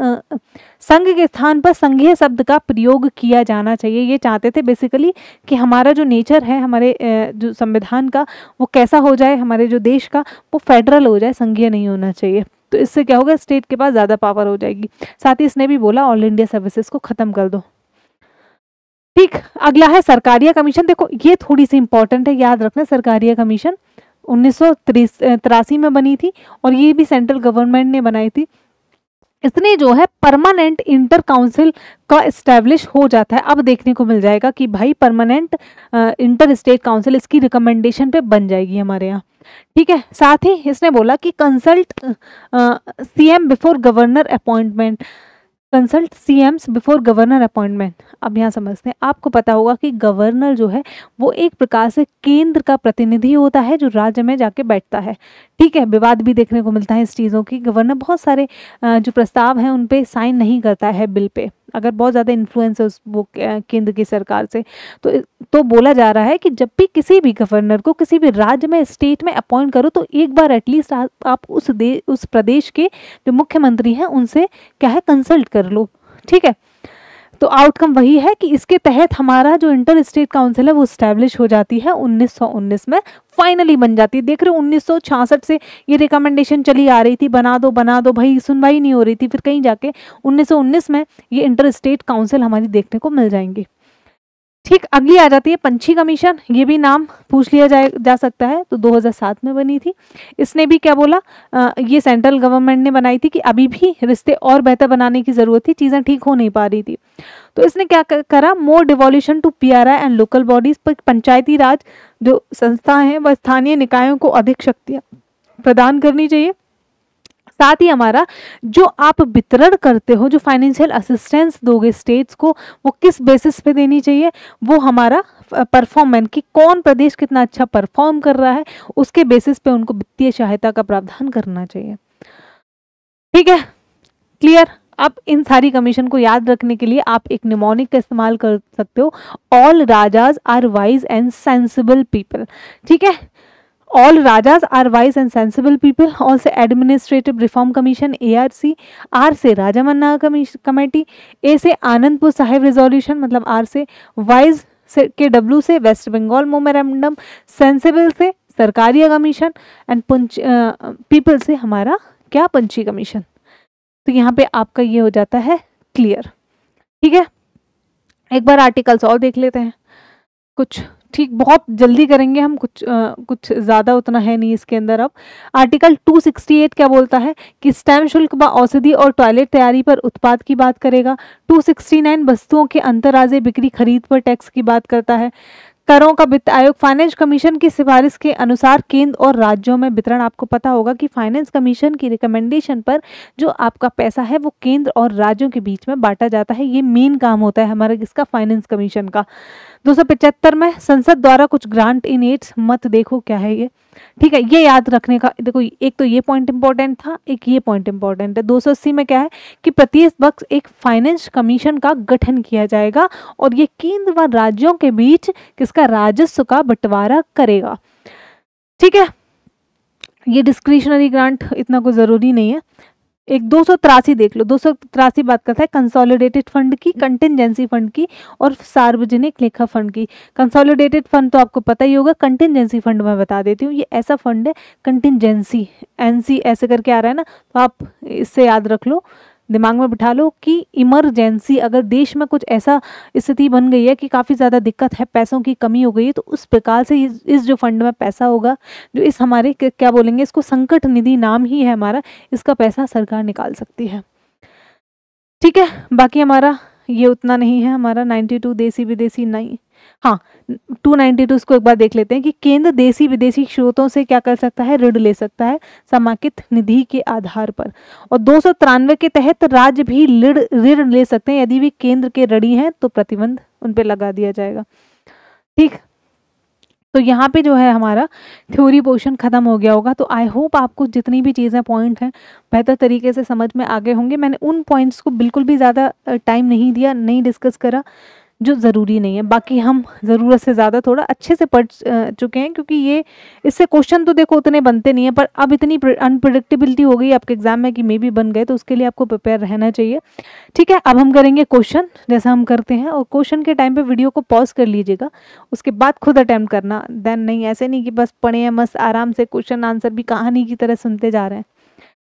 संघ के स्थान पर संघीय शब्द का प्रयोग किया जाना चाहिए। ये चाहते थे बेसिकली कि हमारा जो नेचर है, हमारे जो संविधान का, वो कैसा हो जाए, हमारे जो देश का वो फेडरल हो जाए, संघीय नहीं होना चाहिए। तो इससे क्या होगा, स्टेट के पास ज़्यादा पावर हो जाएगी। साथ ही इसने भी बोला ऑल इंडिया सर्विसेज को ख़त्म कर दो। ठीक, अगला है सरकारिया कमीशन। देखो ये थोड़ी सी इंपॉर्टेंट है, याद रखना। सरकारिया कमीशन 1983 में बनी थी और ये भी सेंट्रल गवर्नमेंट ने बनाई थी। इसने जो है परमानेंट इंटर काउंसिल का इस्टेब्लिश हो जाता है। अब देखने को मिल जाएगा कि भाई परमानेंट इंटर स्टेट काउंसिल इसकी रिकमेंडेशन पे बन जाएगी हमारे यहाँ, ठीक है। साथ ही इसने बोला कि consult CM before governor appointment, consult CMs before governor appointment. अब यहाँ समझते हैं, आपको पता होगा कि गवर्नर जो है वो एक प्रकार से केंद्र का प्रतिनिधि होता है जो राज्य में जाके बैठता है, ठीक है। विवाद भी देखने को मिलता है इस चीज़ों की। गवर्नर बहुत सारे जो प्रस्ताव हैं उन पे साइन नहीं करता है बिल पे, अगर बहुत ज़्यादा इन्फ्लुएंस है उस वो केंद्र की सरकार से। तो बोला जा रहा है कि जब भी किसी भी गवर्नर को किसी भी राज्य में, स्टेट में अपॉइंट करो तो एक बार एटलीस्ट आप उस प्रदेश के जो मुख्यमंत्री हैं उनसे क्या है, कंसल्ट कर लो, ठीक है। तो आउटकम वही है कि इसके तहत हमारा जो इंटर स्टेट काउंसिल है वो स्टैब्लिश हो जाती है 1919 में, फाइनली बन जाती है। देख रहे हो 1966 से ये रिकमेंडेशन चली आ रही थी, बना दो भाई, सुनवाई नहीं हो रही थी। फिर कहीं जाके 1919 में ये इंटर स्टेट काउंसिल हमारी देखने को मिल जाएंगी। ठीक, अगली आ जाती है पंछी कमीशन। ये भी नाम पूछ लिया जा सकता है। तो 2007 में बनी थी। इसने भी क्या बोला, ये सेंट्रल गवर्नमेंट ने बनाई थी कि अभी भी रिश्ते और बेहतर बनाने की जरूरत थी, चीज़ें ठीक हो नहीं पा रही थी। तो इसने क्या करा, more devolution to PRI and local bodies पर, पंचायती राज जो संस्थाएं हैं वह स्थानीय निकायों को अधिक शक्तियाँ प्रदान करनी चाहिए। साथ ही हमारा जो आप वितरण करते हो, जो फाइनेंशियल असिस्टेंस दोगे स्टेट्स को, वो किस बेसिस पे देनी चाहिए, वो हमारा परफॉर्मेंस, कि कौन प्रदेश कितना अच्छा परफॉर्म कर रहा है उसके बेसिस पे उनको वित्तीय सहायता का प्रावधान करना चाहिए, ठीक है। क्लियर। अब इन सारी कमीशन को याद रखने के लिए आप एक निमोनिक का इस्तेमाल कर सकते हो, all rajas are wise and sensible people, ठीक है। All Rajas are wise and sensible people. Also Administrative Reform Commission ARC, R से राजामन्ना कमेटी, A से आनंदपुर साहिब रेजोल्यूशन, मतलब R से वाइज से के W से वेस्ट बंगाल मेमोरेंडम, सेंसिबल से सरकारिया कमीशन एंड पीपल से हमारा क्या, पंछी कमीशन। तो यहाँ पे आपका ये हो जाता है क्लियर, ठीक है। एक बार आर्टिकल्स और देख लेते हैं कुछ, ठीक, बहुत जल्दी करेंगे हम, कुछ ज़्यादा उतना है नहीं इसके अंदर। अब आर्टिकल 268 क्या बोलता है कि स्टैम्प शुल्क व औषधि और टॉयलेट तैयारी पर उत्पाद की बात करेगा। 269 वस्तुओं के अंतर्राज्यीय बिक्री खरीद पर टैक्स की बात करता है। करों का वित्त आयोग, फाइनेंस कमीशन की सिफारिश के अनुसार केंद्र और राज्यों में वितरण। आपको पता होगा कि फाइनेंस कमीशन की रिकमेंडेशन पर जो आपका पैसा है वो केंद्र और राज्यों के बीच में बांटा जाता है। ये मेन काम होता है हमारा किसका, फाइनेंस कमीशन का। 275 में संसद द्वारा कुछ ग्रांट इन एड्स, मत देखो क्या है ये, ठीक है। ये याद रखने का, देखो एक तो ये पॉइंट इंपॉर्टेंट था, एक ये पॉइंट इंपॉर्टेंट है। 280 में क्या है कि प्रत्येक वर्ष एक फाइनेंस कमीशन का गठन किया जाएगा और ये केंद्र व राज्यों के बीच किसका, राजस्व का बंटवारा करेगा, ठीक है। ये डिस्क्रिशनरी ग्रांट इतना कोई जरूरी नहीं है। एक 283 देख लो, 283 बात करता है कंसोलिडेटेड फंड की, कंटिजेंसी फंड की और सार्वजनिक लेखा फंड की। कंसोलिडेटेड फंड तो आपको पता ही होगा, कंटिजेंसी फंड मैं बता देती हूँ। ये ऐसा फंड है, कंटिजेंसी NC ऐसे करके आ रहा है ना, तो आप इससे याद रख लो। दिमाग में बिठा लो कि इमरजेंसी, अगर देश में कुछ ऐसा स्थिति बन गई है कि काफ़ी ज़्यादा दिक्कत है, पैसों की कमी हो गई है, तो उस प्रकार से इस जो फंड में पैसा होगा, जो इस हमारे क्या बोलेंगे इसको, संकट निधि नाम ही है हमारा, इसका पैसा सरकार निकाल सकती है। ठीक है, बाकी हमारा ये उतना नहीं है, हमारा 92 देसी विदेशी नहीं, हाँ 292 इसको एक बार देख लेते हैं कि केंद्र देसी विदेशी स्रोतों से क्या कर सकता है, ऋण ले सकता है समेकित निधि के आधार पर। और 293 के तहत राज्य भी ऋण ले सकते हैं, यदि वे केंद्र के ऋणी हैं तो प्रतिबंध उन पर लगा दिया जाएगा। ठीक, तो यहाँ पे जो है हमारा थ्योरी पोर्शन खत्म हो गया होगा। तो आई होप आपको जितनी भी चीज़ें पॉइंट हैं बेहतर तरीके से समझ में आ गए होंगे। मैंने उन पॉइंट्स को बिल्कुल भी ज़्यादा टाइम नहीं दिया, नहीं डिस्कस करा जो ज़रूरी नहीं है। बाकी हम ज़रूरत से ज़्यादा थोड़ा अच्छे से पढ़ चुके हैं, क्योंकि ये इससे क्वेश्चन तो देखो उतने बनते नहीं है, पर अब इतनी अनप्रिडिक्टेबिलिटी हो गई आपके एग्जाम में कि मे भी बन गए, तो उसके लिए आपको प्रिपेयर रहना चाहिए। ठीक है, अब हम करेंगे क्वेश्चन जैसा हम करते हैं, और क्वेश्चन के टाइम पे वीडियो को पॉज कर लीजिएगा, उसके बाद खुद अटैम्प्ट करना। देन नहीं, ऐसे नहीं कि बस पढ़े हैं, बस आराम से क्वेश्चन आंसर भी कहानी की तरह सुनते जा रहे हैं।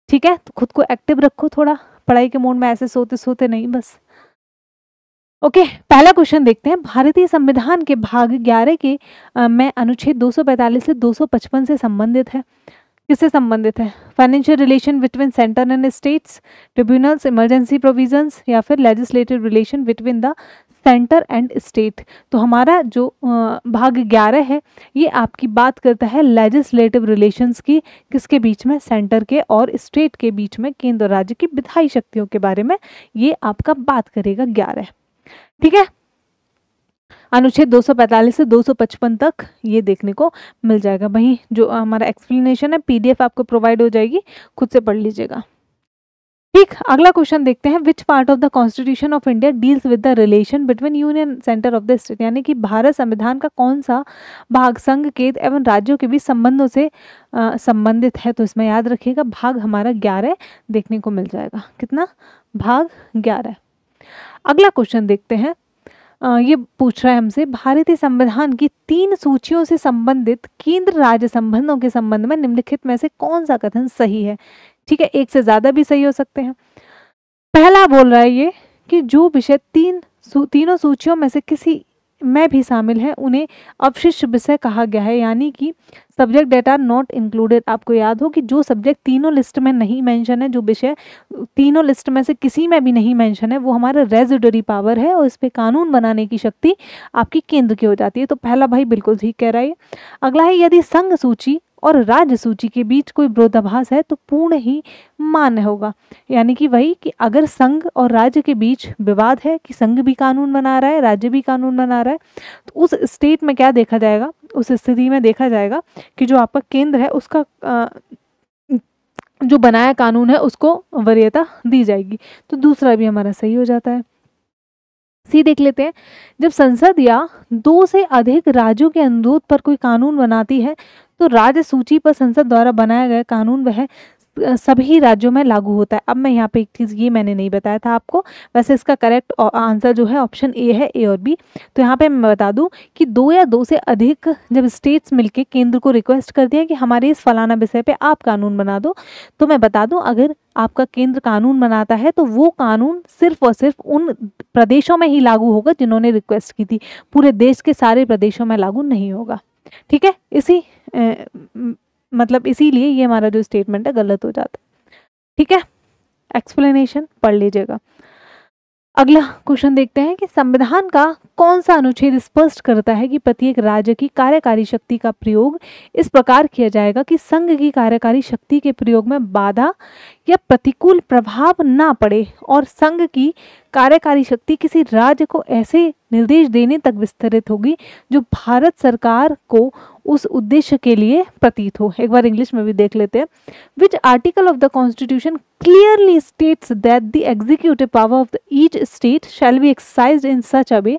ठीक है, तो खुद को एक्टिव रखो थोड़ा, पढ़ाई के मोड में ऐसे सोते सोते नहीं बस। ओके, पहला क्वेश्चन देखते हैं। भारतीय संविधान के भाग 11 के में अनुच्छेद 245 से 255 से संबंधित है। किससे संबंधित है? Financial relation between centre and states, tribunals, emergency provisions, या फिर legislative relation between the centre and state. तो हमारा जो भाग 11 है ये आपकी बात करता है लेजिस्लेटिव रिलेशंस की, किसके बीच में? सेंटर के और स्टेट के बीच में, केंद्र और राज्य की विधायी शक्तियों के बारे में ये आपका बात करेगा 11। ठीक है, अनुच्छेद 245 से 255 तक ये देखने को मिल जाएगा। वहीं जो हमारा एक्सप्लेनेशन है पीडीएफ आपको प्रोवाइड हो जाएगी, खुद से पढ़ लीजिएगा। ठीक, अगला क्वेश्चन देखते हैं। Which part of the constitution of India deals with the relation between union centre of the state, यानी कि भारत संविधान का कौन सा भाग संघ के एवं राज्यों के बीच संबंधों से संबंधित है? तो इसमें याद रखिएगा भाग हमारा 11 देखने को मिल जाएगा। कितना? भाग 11। अगला क्वेश्चन देखते हैं। ये पूछ रहा है हमसे, भारतीय संविधान की 3 सूचियों से संबंधित केंद्र राज्य संबंधों के संबंध में निम्नलिखित में से कौन सा कथन सही है? ठीक है, एक से ज्यादा भी सही हो सकते हैं। पहला बोल रहा है ये कि जो विषय तीनों सूचियों में से किसी में भी शामिल है उन्हें अवशिष्ट विषय कहा गया है, यानी कि subject that are not included. आपको याद हो कि जो सब्जेक्ट तीनों लिस्ट में नहीं मेंशन है, जो विषय तीनों लिस्ट में से किसी में भी नहीं मेंशन है, वो हमारा रेजिडरी पावर है और इस पे कानून बनाने की शक्ति आपकी केंद्र की हो जाती है। तो पहला भाई बिल्कुल ठीक कह रहा है। अगला है, यदि संघ सूची और राज्य सूची के बीच कोई विरोधाभास है तो पूर्ण ही मान्य होगा, यानी कि वही कि अगर संघ और राज्य के बीच विवाद है कि संघ भी कानून बना रहा है, राज्य भी कानून बना रहा है, तो उस स्टेट में क्या देखा जाएगा, उस स्थिति में देखा जाएगा कि जो आपका केंद्र है उसका जो बनाया कानून है उसको वरीयता दी जाएगी। तो दूसरा भी हमारा सही हो जाता है। सी देख लेते हैं। जब संसद या 2 से अधिक राज्यों के अनुरोध पर कोई कानून बनाती है तो राज्य सूची पर संसद द्वारा बनाया गया कानून वह सभी राज्यों में लागू होता है। अब मैं यहाँ पे एक चीज़ ये मैंने नहीं बताया था आपको, वैसे इसका करेक्ट आंसर जो है ऑप्शन ए है, ए और बी। तो यहाँ पे मैं बता दूं कि 2 या 2 से अधिक जब स्टेट्स मिलके केंद्र को रिक्वेस्ट करती हैं कि हमारे इस फलाना विषय पे आप कानून बना दो, तो मैं बता दूं अगर आपका केंद्र कानून बनाता है तो वो कानून सिर्फ और सिर्फ उन प्रदेशों में ही लागू होगा जिन्होंने रिक्वेस्ट की थी, पूरे देश के सारे प्रदेशों में लागू नहीं होगा। ठीक है, मतलब इसीलिए ये हमारा जो स्टेटमेंट है गलत हो जाता है। ठीक है, एक्सप्लेनेशन पढ़ लीजिएगा। अगला क्वेश्चन देखते हैं कि संविधान का कौन सा अनुच्छेद स्पष्ट करता है कि प्रत्येक राज्य की कार्यकारी शक्ति का प्रयोग इस प्रकार किया जाएगा कि संघ की कार्यकारी शक्ति के प्रयोग में बाधा या प्रतिकूल प्रभाव ना पड़े और संघ की कार्यकारी शक्ति किसी राज्य को ऐसे निर्देश देने तक विस्तृत होगी जो भारत सरकार को उस उद्देश्य के लिए प्रतीत हो। एक बार इंग्लिश में भी देख लेते हैं। Which article of the constitution clearly states that the executive power of each state shall be exercised in such a way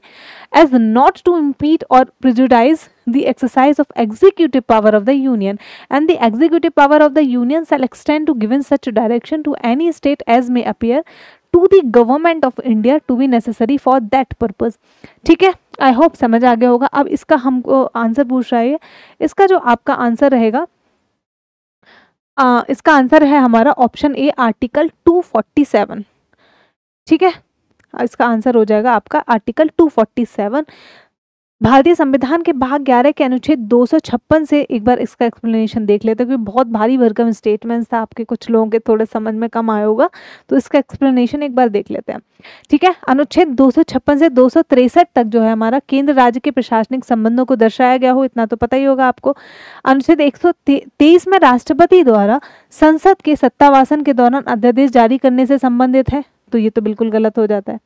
as not to impede or prejudice the exercise of executive power of the union, and the executive power of the union shall extend to given such direction to any state as may appear to the government of India to be necessary for that purpose। ठीक है, I hope समझ आ गया होगा। अब इसका हमको answer पूछ रहा है, इसका जो आपका आंसर रहेगा इसका आंसर है हमारा ऑप्शन ए, आर्टिकल 247। ठीक है, इसका आंसर हो जाएगा आपका आर्टिकल 247। भारतीय संविधान के भाग 11 के अनुच्छेद 256 से एक बार इसका एक्सप्लेनेशन देख लेते हैं, क्योंकि बहुत भारी भरकम स्टेटमेंट्स था, आपके कुछ लोगों के थोड़े समझ में कम आया होगा, तो इसका एक्सप्लेनेशन एक बार देख लेते हैं। ठीक है, अनुच्छेद 256 से 263 तक जो है हमारा केंद्र राज्य के प्रशासनिक संबंधों को दर्शाया गया हो, इतना तो पता ही होगा आपको। अनुच्छेद 123 में राष्ट्रपति द्वारा संसद के सत्तावासन के दौरान अध्यादेश जारी करने से संबंधित है, तो ये तो बिल्कुल गलत हो जाता है।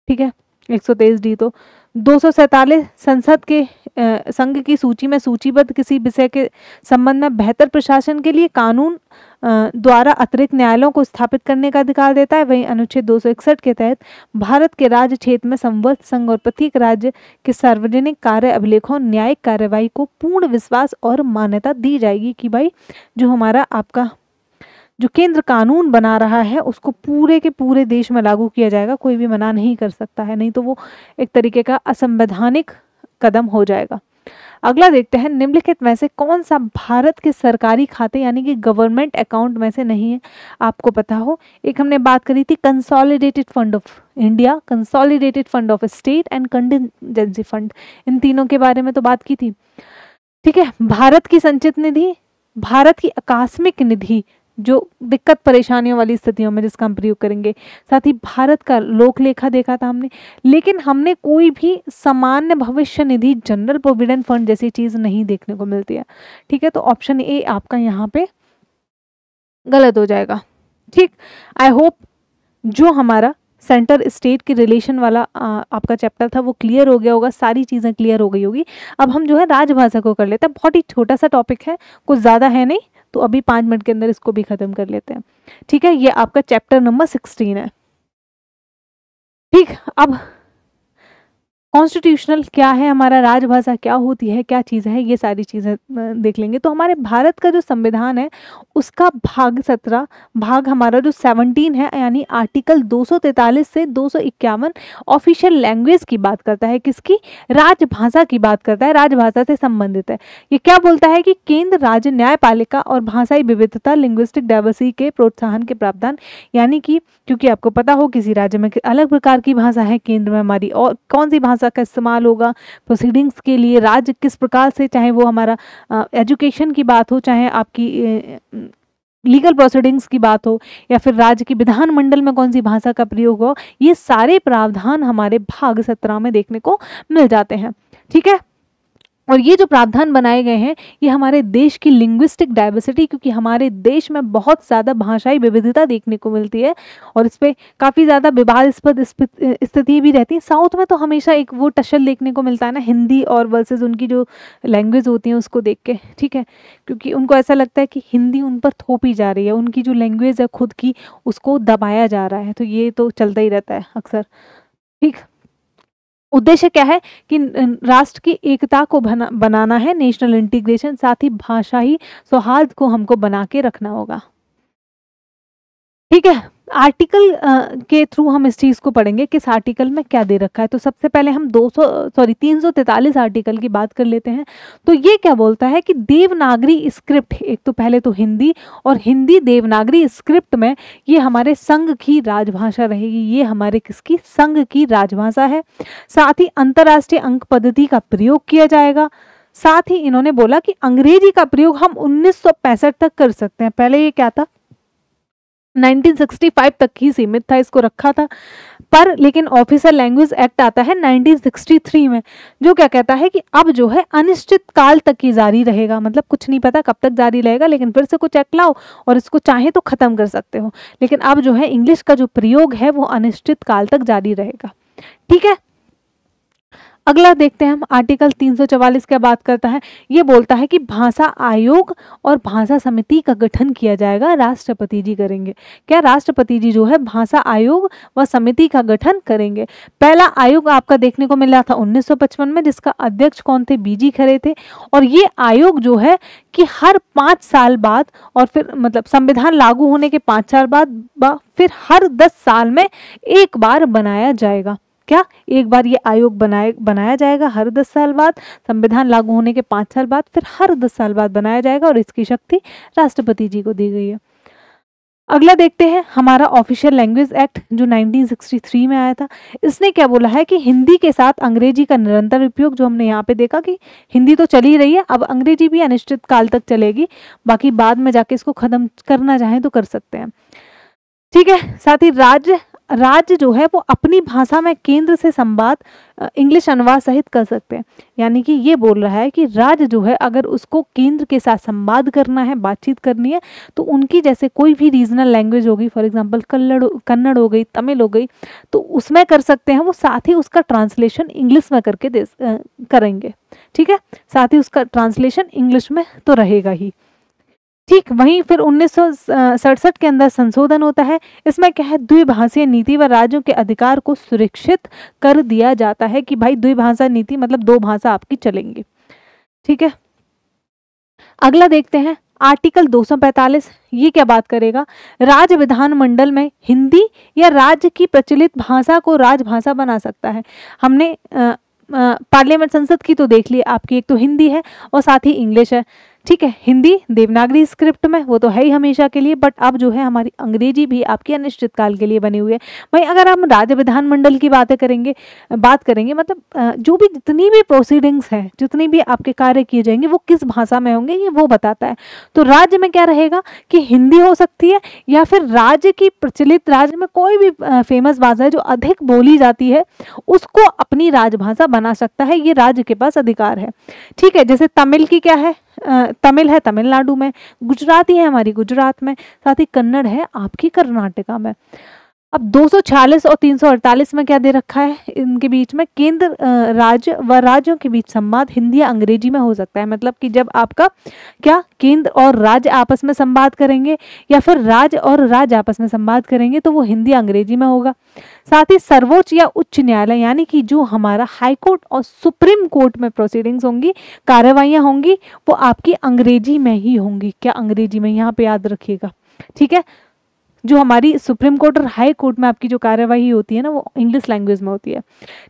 ठीक है, 123D। तो 247 संसद के संघ की सूची में सूचीबद्ध किसी विषय के संबंध में बेहतर प्रशासन के लिए कानून द्वारा अतिरिक्त न्यायालयों को स्थापित करने का अधिकार देता है। वहीं अनुच्छेद 261 के तहत भारत के राज्य क्षेत्र में संबद्ध संघ और प्रत्येक राज्य के सार्वजनिक कार्य अभिलेखों न्यायिक कार्यवाही को पूर्ण विश्वास और मान्यता दी जाएगी कि भाई जो हमारा आपका जो केंद्र कानून बना रहा है उसको पूरे के पूरे देश में लागू किया जाएगा, कोई भी मना नहीं कर सकता है, नहीं तो वो एक तरीके का असंवैधानिक कदम हो जाएगा। अगला देखते हैं, निम्नलिखित में से कौन सा भारत के सरकारी खाते यानी कि गवर्नमेंट अकाउंट में से नहीं है। आपको पता हो, एक हमने बात करी थी consolidated fund of India, consolidated fund of state and contingency fund, इन तीनों के बारे में तो बात की थी। ठीक है, भारत की संचित निधि, भारत की आकस्मिक निधि जो दिक्कत परेशानियों वाली स्थितियों में जिसका हम प्रयोग करेंगे, साथ ही भारत का लोक लेखा देखा था हमने, लेकिन हमने कोई भी सामान्य भविष्य निधि जनरल प्रोविडेंट फंड जैसी चीज नहीं देखने को मिलती है। ठीक है, तो ऑप्शन ए आपका यहाँ पे गलत हो जाएगा। ठीक, आई होप जो हमारा सेंटर स्टेट के रिलेशन वाला आपका चैप्टर था वो क्लियर हो गया होगा, सारी चीज़ें क्लियर हो गई होगी। अब हम जो है राजभाषा को कर लेते हैं, बहुत ही छोटा सा टॉपिक है, कुछ ज़्यादा है नहीं, तो अभी 5 मिनट के अंदर इसको भी खत्म कर लेते हैं। ठीक है, ये आपका चैप्टर नंबर 16 है। ठीक, अब कॉन्स्टिट्यूशनल क्या है हमारा, राजभाषा क्या होती है, क्या चीज़ है, ये सारी चीज़ें देख लेंगे। तो हमारे भारत का जो संविधान है उसका भाग 17 भाग हमारा जो 17 है यानी आर्टिकल 243 से 251 ऑफिशियल लैंग्वेज की बात करता है, किसकी, राजभाषा की बात करता है, राजभाषा से संबंधित है। ये क्या बोलता है कि केंद्र राज्य न्यायपालिका और भाषाई विविधता लिंग्विस्टिक डाइवर्सिटी के प्रोत्साहन के प्रावधान, यानी कि क्योंकि आपको पता हो किसी राज्य में अलग प्रकार की भाषा है, केंद्र में हमारी और कौन सी भाषा का इस्तेमाल होगा प्रोसीडिंग्स के लिए, राज्य किस प्रकार से, चाहे वो हमारा एजुकेशन की बात हो, चाहे आपकी लीगल प्रोसीडिंग्स की बात हो, या फिर राज्य की विधानमंडल में कौन सी भाषा का प्रयोग हो, ये सारे प्रावधान हमारे भाग 17 में देखने को मिल जाते हैं। ठीक है, और ये जो प्रावधान बनाए गए हैं ये हमारे देश की लिंग्विस्टिक डाइवर्सिटी, क्योंकि हमारे देश में बहुत ज़्यादा भाषाई विविधता देखने को मिलती है और इस पर काफ़ी ज़्यादा विवादास्पद स्थिति भी रहती है। साउथ में तो हमेशा एक वो टशल देखने को मिलता है ना, हिंदी और वर्सेस उनकी जो लैंग्वेज होती है उसको देख के। ठीक है, क्योंकि उनको ऐसा लगता है कि हिंदी उन पर थोपी जा रही है, उनकी जो लैंग्वेज है खुद की उसको दबाया जा रहा है, तो ये तो चलता ही रहता है अक्सर। ठीक, उद्देश्य क्या है कि राष्ट्र की एकता को बनाना है, नेशनल इंटीग्रेशन, साथ ही भाषाई सौहार्द को हमको बना के रखना होगा। ठीक है, आर्टिकल के थ्रू हम इस चीज़ को पढ़ेंगे, किस आर्टिकल में क्या दे रखा है। तो सबसे पहले हम 343 आर्टिकल की बात कर लेते हैं। तो ये क्या बोलता है कि देवनागरी स्क्रिप्ट, एक तो पहले तो हिंदी, और हिंदी देवनागरी स्क्रिप्ट में ये हमारे संघ की राजभाषा रहेगी, ये हमारे किसकी, संघ की राजभाषा है। साथ ही अंतर्राष्ट्रीय अंक पद्धति का प्रयोग किया जाएगा। साथ ही इन्होंने बोला कि अंग्रेजी का प्रयोग हम 1965 तक कर सकते हैं, पहले ये क्या था 1965 तक ही सीमित था, इसको रखा था, पर लेकिन ऑफिशियल लैंग्वेज एक्ट आता है 1963 में, जो क्या कहता है कि अब जो है अनिश्चित काल तक ही जारी रहेगा, मतलब कुछ नहीं पता कब तक जारी रहेगा, लेकिन फिर से कुछ एक्ट लाओ और इसको चाहे तो खत्म कर सकते हो, लेकिन अब जो है इंग्लिश का जो प्रयोग है वो अनिश्चित काल तक जारी रहेगा। ठीक है, अगला देखते हैं हम, आर्टिकल 344 क्या बात करता है। ये बोलता है कि भाषा आयोग और भाषा समिति का गठन किया जाएगा, राष्ट्रपति जी करेंगे। क्या, राष्ट्रपति जी जो है भाषा आयोग व समिति का गठन करेंगे। पहला आयोग आपका देखने को मिला था 1955 में, जिसका अध्यक्ष कौन थे, बीजी खरे थे। और ये आयोग जो है कि हर 5 साल बाद, और फिर मतलब संविधान लागू होने के 5 साल बाद फिर हर 10 साल में एक बार बनाया जाएगा। क्या, एक बार ये आयोग बनाया जाएगा हर 10 साल बाद, संविधान लागू होने के 5 साल बाद, फिर हर 10 साल बाद बनाया जाएगा, और इसकी शक्ति राष्ट्रपति जी को दी गई है। अगला देखते हैं हमारा ऑफिशियल लैंग्वेज एक्ट जो 1963 में आया था। इसने क्या बोला है कि हिंदी के साथ अंग्रेजी का निरंतर उपयोग, जो हमने यहाँ पे देखा कि हिंदी तो चल ही रही है, अब अंग्रेजी भी अनिश्चित काल तक चलेगी, बाकी बाद में जाके इसको खत्म करना चाहें तो कर सकते हैं। ठीक है, साथ ही राज्य जो है वो अपनी भाषा में केंद्र से संवाद इंग्लिश अनुवाद सहित कर सकते हैं। यानी कि ये बोल रहा है कि राज्य जो है अगर उसको केंद्र के साथ संवाद करना है, बातचीत करनी है, तो उनकी जैसे कोई भी रीजनल लैंग्वेज होगी, फॉर एग्जांपल कन्नड़ हो गई, तमिल हो गई, तो उसमें कर सकते हैं वो, साथ ही उसका ट्रांसलेशन इंग्लिश में करके करेंगे। ठीक है, साथ ही उसका ट्रांसलेशन इंग्लिश में तो रहेगा ही। ठीक, वहीं फिर 1967 के अंदर संशोधन होता है। इसमें क्या है, द्विभाषीय नीति व राज्यों के अधिकार को सुरक्षित कर दिया जाता है कि भाई द्विभाषा नीति मतलब दो भाषा आपकी चलेंगी। ठीक है, अगला देखते हैं आर्टिकल 245। ये क्या बात करेगा, राज्य विधानमंडल में हिंदी या राज्य की प्रचलित भाषा को राजभाषा बना सकता है। हमने पार्लियामेंट संसद की तो देख ली आपकी, एक तो हिंदी है और साथ ही इंग्लिश है। ठीक है, हिंदी देवनागरी स्क्रिप्ट में वो तो है ही हमेशा के लिए, बट अब जो है हमारी अंग्रेजी भी आपकी अनिश्चित काल के लिए बनी हुई है। भाई अगर हम राज्य विधानमंडल की बात करेंगे मतलब जो भी जितनी भी प्रोसीडिंग्स हैं, जितनी भी आपके कार्य किए जाएंगे वो किस भाषा में होंगे ये वो बताता है। तो राज्य में क्या रहेगा कि हिंदी हो सकती है, या फिर राज्य की प्रचलित, राज्य में कोई भी फेमस भाषा है जो अधिक बोली जाती है उसको अपनी राजभाषा बना सकता है, ये राज्य के पास अधिकार है। ठीक है, जैसे तमिल की क्या है, तमिल है तमिलनाडु में, गुजराती है हमारी गुजरात में, साथ ही कन्नड़ है आपकी कर्नाटका में। अब 246 और 348 में क्या दे रखा है, इनके बीच में केंद्र राज्य व राज्यों के बीच संवाद हिंदी या अंग्रेजी में हो सकता है। मतलब कि जब आपका क्या केंद्र और राज्य आपस में संवाद करेंगे या फिर राज्य और राज्य आपस में संवाद करेंगे तो वो हिंदी अंग्रेजी में होगा। साथ ही सर्वोच्च या उच्च न्यायालय यानी कि जो हमारा हाई कोर्ट और सुप्रीम कोर्ट में प्रोसीडिंग्स होंगी, कार्रवाइयाँ होंगी, वो आपकी अंग्रेजी में ही होंगी। क्या अंग्रेजी में, यहाँ पे याद रखिएगा। ठीक है, जो हमारी सुप्रीम कोर्ट और हाई कोर्ट में आपकी जो कार्यवाही होती है ना वो इंग्लिश लैंग्वेज में होती है।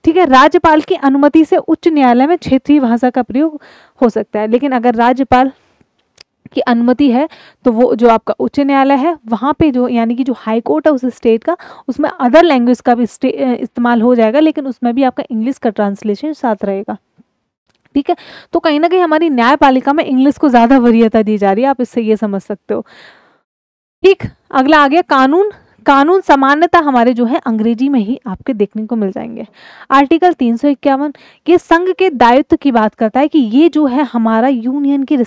ठीक है, राज्यपाल की अनुमति से उच्च न्यायालय में क्षेत्रीय भाषा का प्रयोग हो सकता है, लेकिन अगर राज्यपाल की अनुमति है तो वो जो आपका उच्च न्यायालय है वहाँ पे जो यानी कि जो हाई कोर्ट है उस स्टेट का, उसमें अदर लैंग्वेज का भी इस्तेमाल हो जाएगा, लेकिन उसमें भी आपका इंग्लिश का ट्रांसलेशन साथ रहेगा। ठीक है, तो कहीं ना कहीं हमारी न्यायपालिका में इंग्लिश को ज़्यादा वरीयता दी जा रही है, आप इससे ये समझ सकते हो। ठीक, अगला आ गया कानून। कानून सामान्यतः हमारे जो है अंग्रेजी में ही आपके देखने को मिल जाएंगे। आर्टिकल 351 ये संघ के दायित्व की बात करता है कि ये जो है हमारा यूनियन की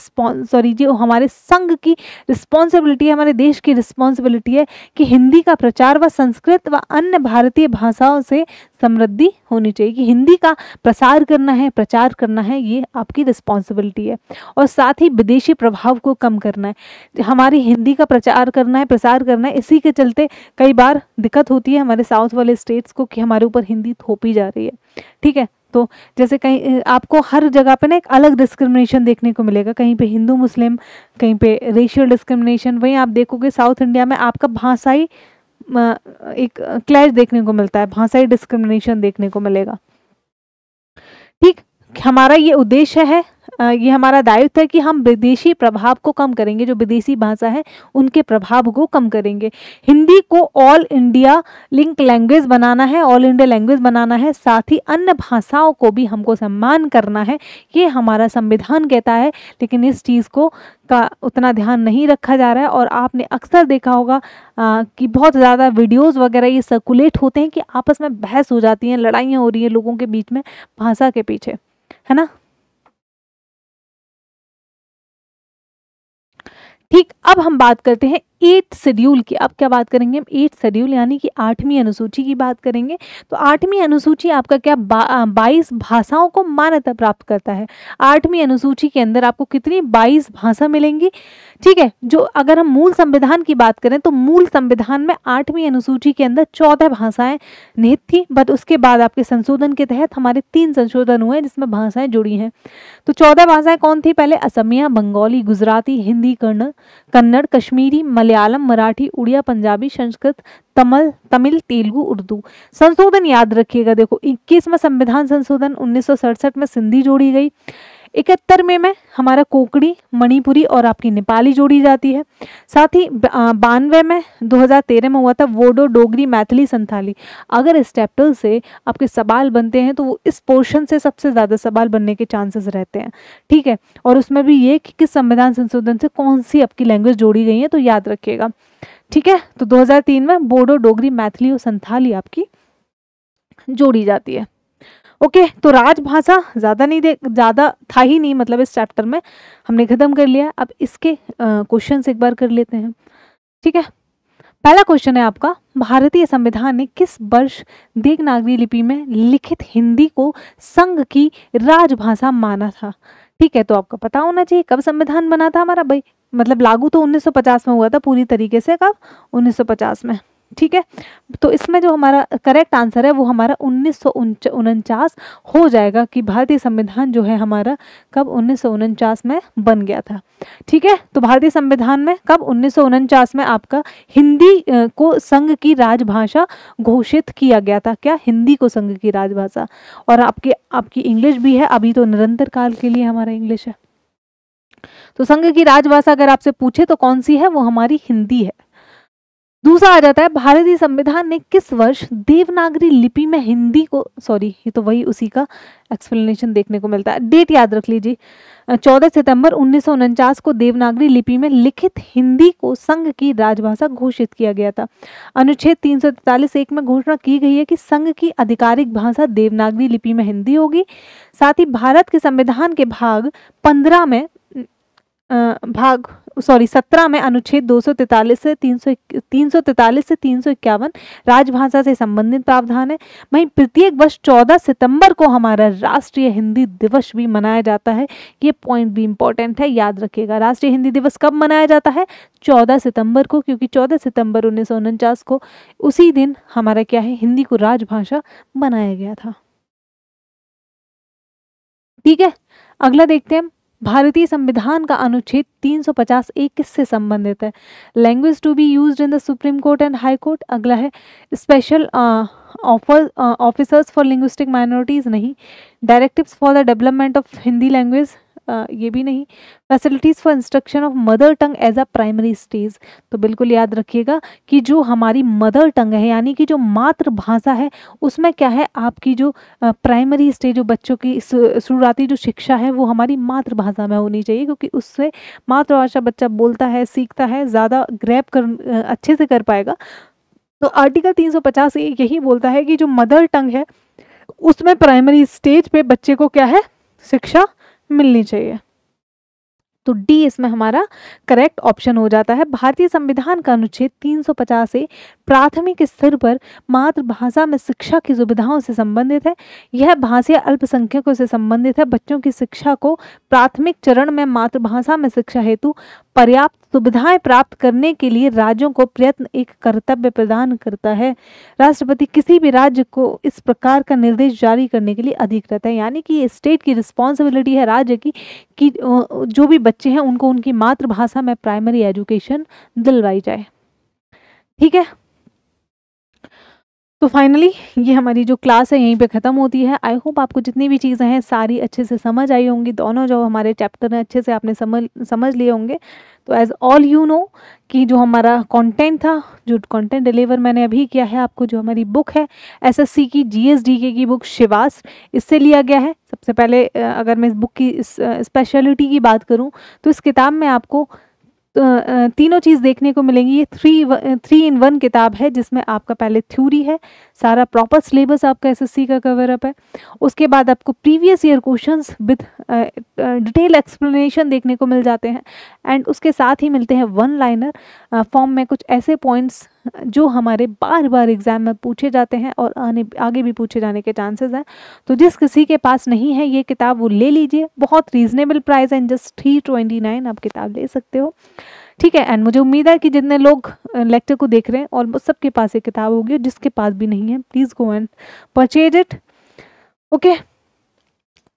जो हमारे संघ की रिस्पॉन्सिबिलिटी है, हमारे देश की रिस्पॉन्सिबिलिटी है कि हिंदी का प्रचार व संस्कृत व अन्य भारतीय भाषाओं से समृद्धि होनी चाहिए, कि हिंदी का प्रसार करना है, प्रचार करना है, ये आपकी रिस्पॉन्सिबिलिटी है। और साथ ही विदेशी प्रभाव को कम करना है, हमारी हिंदी का प्रचार करना है, प्रसार करना है। इसी के चलते कई बार दिक्कत होती है हमारे साउथ वाले स्टेट्स को कि हमारे ऊपर हिंदी थोपी जा रही है। ठीक है, तो जैसे कहीं आपको हर जगह पे ना एक अलग डिस्क्रिमिनेशन देखने को मिलेगा, कहीं पे हिंदू मुस्लिम, कहीं पे रेशियल डिस्क्रिमिनेशन। वहीं आप देखोगे साउथ इंडिया में आपका भाषाई एक क्लैश देखने को मिलता है, भाषाई डिस्क्रिमिनेशन देखने को मिलेगा। ठीक, हमारा ये उद्देश्य है, ये हमारा दायित्व है कि हम विदेशी प्रभाव को कम करेंगे, जो विदेशी भाषा है उनके प्रभाव को कम करेंगे। हिंदी को ऑल इंडिया लिंक लैंग्वेज बनाना है, ऑल इंडिया लैंग्वेज बनाना है, साथ ही अन्य भाषाओं को भी हमको सम्मान करना है, ये हमारा संविधान कहता है। लेकिन इस चीज़ को का उतना ध्यान नहीं रखा जा रहा है, और आपने अक्सर देखा होगा कि बहुत ज़्यादा वीडियोज़ वगैरह ये सर्कुलेट होते हैं कि आपस में बहस हो जाती हैं, लड़ाइयाँ हो रही हैं लोगों के बीच में भाषा के पीछे, है ना। ठीक, अब हम बात करते हैं 8th शेड्यूल की। अब क्या बात करेंगे हम, 8th शेड्यूल यानी कि 8वीं अनुसूची की बात करेंगे। तो 8वीं अनुसूची आपका क्या 22 भाषाओं को मान्यता प्राप्त करता है। 8वीं अनुसूची के अंदर आपको कितनी 22 भाषा मिलेंगी। ठीक है, जो अगर हम मूल संविधान की बात करें तो मूल संविधान में 8वीं अनुसूची के अंदर 14 भाषाएं निहित थी, बट उसके बाद आपके संशोधन के तहत हमारे 3 संशोधन हुए जिसमें भाषाएं जुड़ी हैं। तो 14 भाषाएं कौन थी, पहले असमिया, बंगाली, गुजराती, हिंदी, कन्नड़, कश्मीरी, मलयालम, मराठी, उड़िया, पंजाबी, संस्कृत, तमिल, तेलुगु, उर्दू। संशोधन याद रखिएगा, देखो 21वां संविधान संशोधन 1967 में सिंधी जोड़ी गई। 71 में हमारा कोंकणी, मणिपुरी और आपकी नेपाली जोड़ी जाती है। साथ ही 92 में 2013 में हुआ था वोडो, डोगरी, मैथिली, संथाली। अगर इस चैप्टर से आपके सवाल बनते हैं तो वो इस पोर्शन से सबसे ज़्यादा सवाल बनने के चांसेस रहते हैं, ठीक है। और उसमें भी ये कि किस संविधान संशोधन से कौन सी आपकी लैंग्वेज जोड़ी गई है, तो याद रखिएगा, ठीक है। तो 2003 में बोडो, डोगरी, मैथिली और संथाली आपकी जोड़ी जाती है। ओके, तो राजभाषा ज़्यादा था ही नहीं, मतलब इस चैप्टर में हमने खत्म कर लिया। अब इसके क्वेश्चन एक बार कर लेते हैं, ठीक है। पहला क्वेश्चन है आपका, भारतीय संविधान ने किस वर्ष देवनागरी लिपि में लिखित हिंदी को संघ की राजभाषा माना था? ठीक है, तो आपको पता होना चाहिए कब संविधान बना था हमारा भाई, मतलब लागू तो 1950 में हुआ था पूरी तरीके से, कब? 1950 में, ठीक है। तो इसमें जो हमारा करेक्ट आंसर है वो हमारा 1949 हो जाएगा कि भारतीय संविधान जो है हमारा कब 1949 में बन गया था, ठीक है। तो भारतीय संविधान में कब 1949 में आपका हिंदी को संघ की राजभाषा घोषित किया गया था। क्या? हिंदी को संघ की राजभाषा। और आपकी इंग्लिश भी है, अभी तो निरंतर काल के लिए हमारा इंग्लिश है। तो संघ की राजभाषा अगर आपसे पूछे तो कौन सी है, वो हमारी हिंदी है। दूसरा आ जाता है, भारतीय संविधान ने किस वर्ष देवनागरी लिपि में हिंदी को, सॉरी ये तो वही उसी का एक्सप्लेनेशन देखने को मिलता है, डेट याद रख लीजिए, 14 सितंबर 1949 को देवनागरी लिपि में लिखित हिंदी को संघ की राजभाषा घोषित किया गया था। अनुच्छेद 343(1) में घोषणा की गई है कि संघ की आधिकारिक भाषा देवनागरी लिपि में हिंदी होगी। साथ ही भारत के संविधान के भाग 17 में अनुच्छेद 243 से 351 राजभाषा से संबंधित प्रावधान है। वहीं प्रत्येक वर्ष 14 सितंबर को हमारा राष्ट्रीय हिंदी दिवस भी मनाया जाता है। ये पॉइंट भी इंपॉर्टेंट है, याद रखिएगा। राष्ट्रीय हिंदी दिवस कब मनाया जाता है? 14 सितंबर को, क्योंकि 14 सितंबर 1949 को उसी दिन हमारा क्या है, हिंदी को राजभाषा बनाया गया था। ठीक है, अगला देखते हैं, भारतीय संविधान का अनुच्छेद 350(1) किससे संबंधित है? Language to be used in the supreme court and high court. अगला है special officers for linguistic minorities, नहीं। Directives for the development of Hindi language, ये भी नहीं। Facilities for instruction of mother tongue as a primary stage. तो बिल्कुल याद रखिएगा कि जो हमारी मदर टंग है, यानी कि जो मातृभाषा है, उसमें क्या है, आपकी जो प्राइमरी स्टेज, जो बच्चों की शुरुआती जो शिक्षा है वो हमारी मातृभाषा में होनी चाहिए, क्योंकि उससे मातृभाषा बच्चा बोलता है, सीखता है, ज़्यादा ग्रैब कर अच्छे से कर पाएगा। तो आर्टिकल 350 यही बोलता है कि जो मदर टंग है उसमें प्राइमरी स्टेज पे बच्चे को क्या है, शिक्षा मिलनी चाहिए। तो डी इसमें हमारा करेक्ट ऑप्शन हो जाता है। भारतीय संविधान का अनुच्छेद 350 से प्राथमिक स्तर पर मातृभाषा में शिक्षा की सुविधाओं से संबंधित है। यह भाषीय अल्पसंख्यकों से संबंधित है। बच्चों की शिक्षा को प्राथमिक चरण में मातृभाषा में शिक्षा हेतु पर्याप्त सुविधाएं प्राप्त करने के लिए राज्यों को प्रयत्न एक कर्तव्य प्रदान करता है। राष्ट्रपति किसी भी राज्य को इस प्रकार का निर्देश जारी करने के लिए अधिकृत है, यानी कि ये स्टेट की रिस्पॉन्सिबिलिटी है राज्य की कि जो भी बच्चे हैं उनको उनकी मातृभाषा में प्राइमरी एजुकेशन दिलवाई जाए। ठीक है, तो फाइनली ये हमारी जो क्लास है यहीं पे ख़त्म होती है। आई होप आपको जितनी भी चीज़ें हैं सारी अच्छे से समझ आई होंगी। दोनों जो हमारे चैप्टर हैं अच्छे से आपने समझ लिए होंगे। तो एज ऑल यू नो कि जो हमारा कंटेंट था, जो कंटेंट डिलीवर मैंने अभी किया है आपको, जो हमारी बुक है एसएससी की जीएसडीके की बुक शिवास, इससे लिया गया है। सबसे पहले अगर मैं इस बुक की स्पेशलिटी की बात करूँ तो इस किताब में आपको तीनों चीज़ देखने को मिलेंगी। ये 3 in 1 किताब है, जिसमें आपका पहले थ्योरी है, सारा प्रॉपर सिलेबस आपका एसएससी का कवर अप है। उसके बाद आपको previous year questions with detail explanation देखने को मिल जाते हैं। एंड उसके साथ ही मिलते हैं 1-लाइनर फॉर्म में कुछ ऐसे पॉइंट्स जो हमारे बार बार एग्जाम में पूछे जाते हैं और आगे भी पूछे जाने के चांसेस हैं। तो जिस किसी के पास नहीं है ये किताब, वो ले लीजिए। बहुत रीजनेबल प्राइस है, जस्ट 329 आप किताब ले सकते हो। ठीक है, एंड मुझे उम्मीद है कि जितने लोग लेक्चर को देख रहे हैं ऑलमोस्ट सबके पास ये किताब होगी। जिसके पास भी नहीं है please go and purchase it. Okay,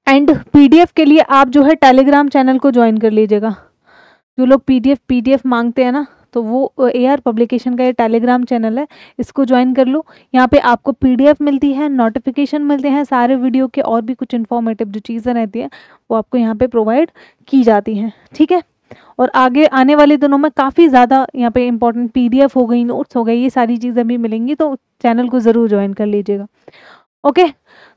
and PDF के लिए आप जो है टेलीग्राम चैनल को ज्वाइन कर लीजिएगा। जो लोग पीडीएफ मांगते हैं ना, तो वो AR पब्लिकेशन का ये टेलीग्राम चैनल है, इसको ज्वाइन कर लो। यहाँ पे आपको PDF मिलती है, नोटिफिकेशन मिलते हैं सारे वीडियो के, और भी कुछ इन्फॉर्मेटिव जो चीज़ें रहती हैं वो आपको यहाँ पे प्रोवाइड की जाती हैं, ठीक है। और आगे आने वाले दिनों में काफ़ी ज़्यादा यहाँ पे इंपॉर्टेंट PDF हो गई, नोट्स हो गए, ये सारी चीज़ें भी मिलेंगी, तो चैनल को ज़रूर ज्वाइन कर लीजिएगा। ओके,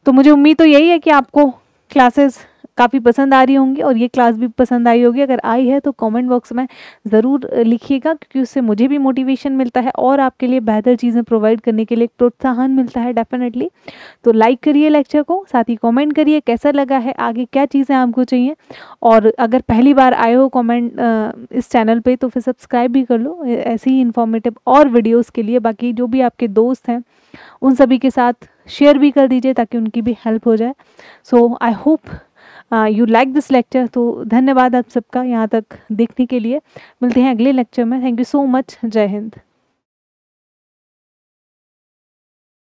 तो मुझे उम्मीद तो यही है कि आपको क्लासेस काफ़ी पसंद आ रही होंगी और ये क्लास भी पसंद आई होगी। अगर आई है तो कमेंट बॉक्स में ज़रूर लिखिएगा, क्योंकि उससे मुझे भी मोटिवेशन मिलता है और आपके लिए बेहतर चीज़ें प्रोवाइड करने के लिए एक प्रोत्साहन मिलता है डेफिनेटली। तो लाइक करिए लेक्चर को, साथ ही कमेंट करिए कैसा लगा है, आगे क्या चीज़ें आपको चाहिए, और अगर पहली बार आए हो कमेंट इस चैनल पे तो फिर सब्सक्राइब भी कर लो ऐसे ही इन्फॉर्मेटिव और वीडियोज़ के लिए। बाकी जो भी आपके दोस्त हैं उन सभी के साथ शेयर भी कर दीजिए ताकि उनकी भी हेल्प हो जाए। So I hope you like this lecture. तो धन्यवाद आप सबका यहाँ तक देखने के लिए। मिलते हैं अगले लेक्चर में। Thank you so much. जय हिंद।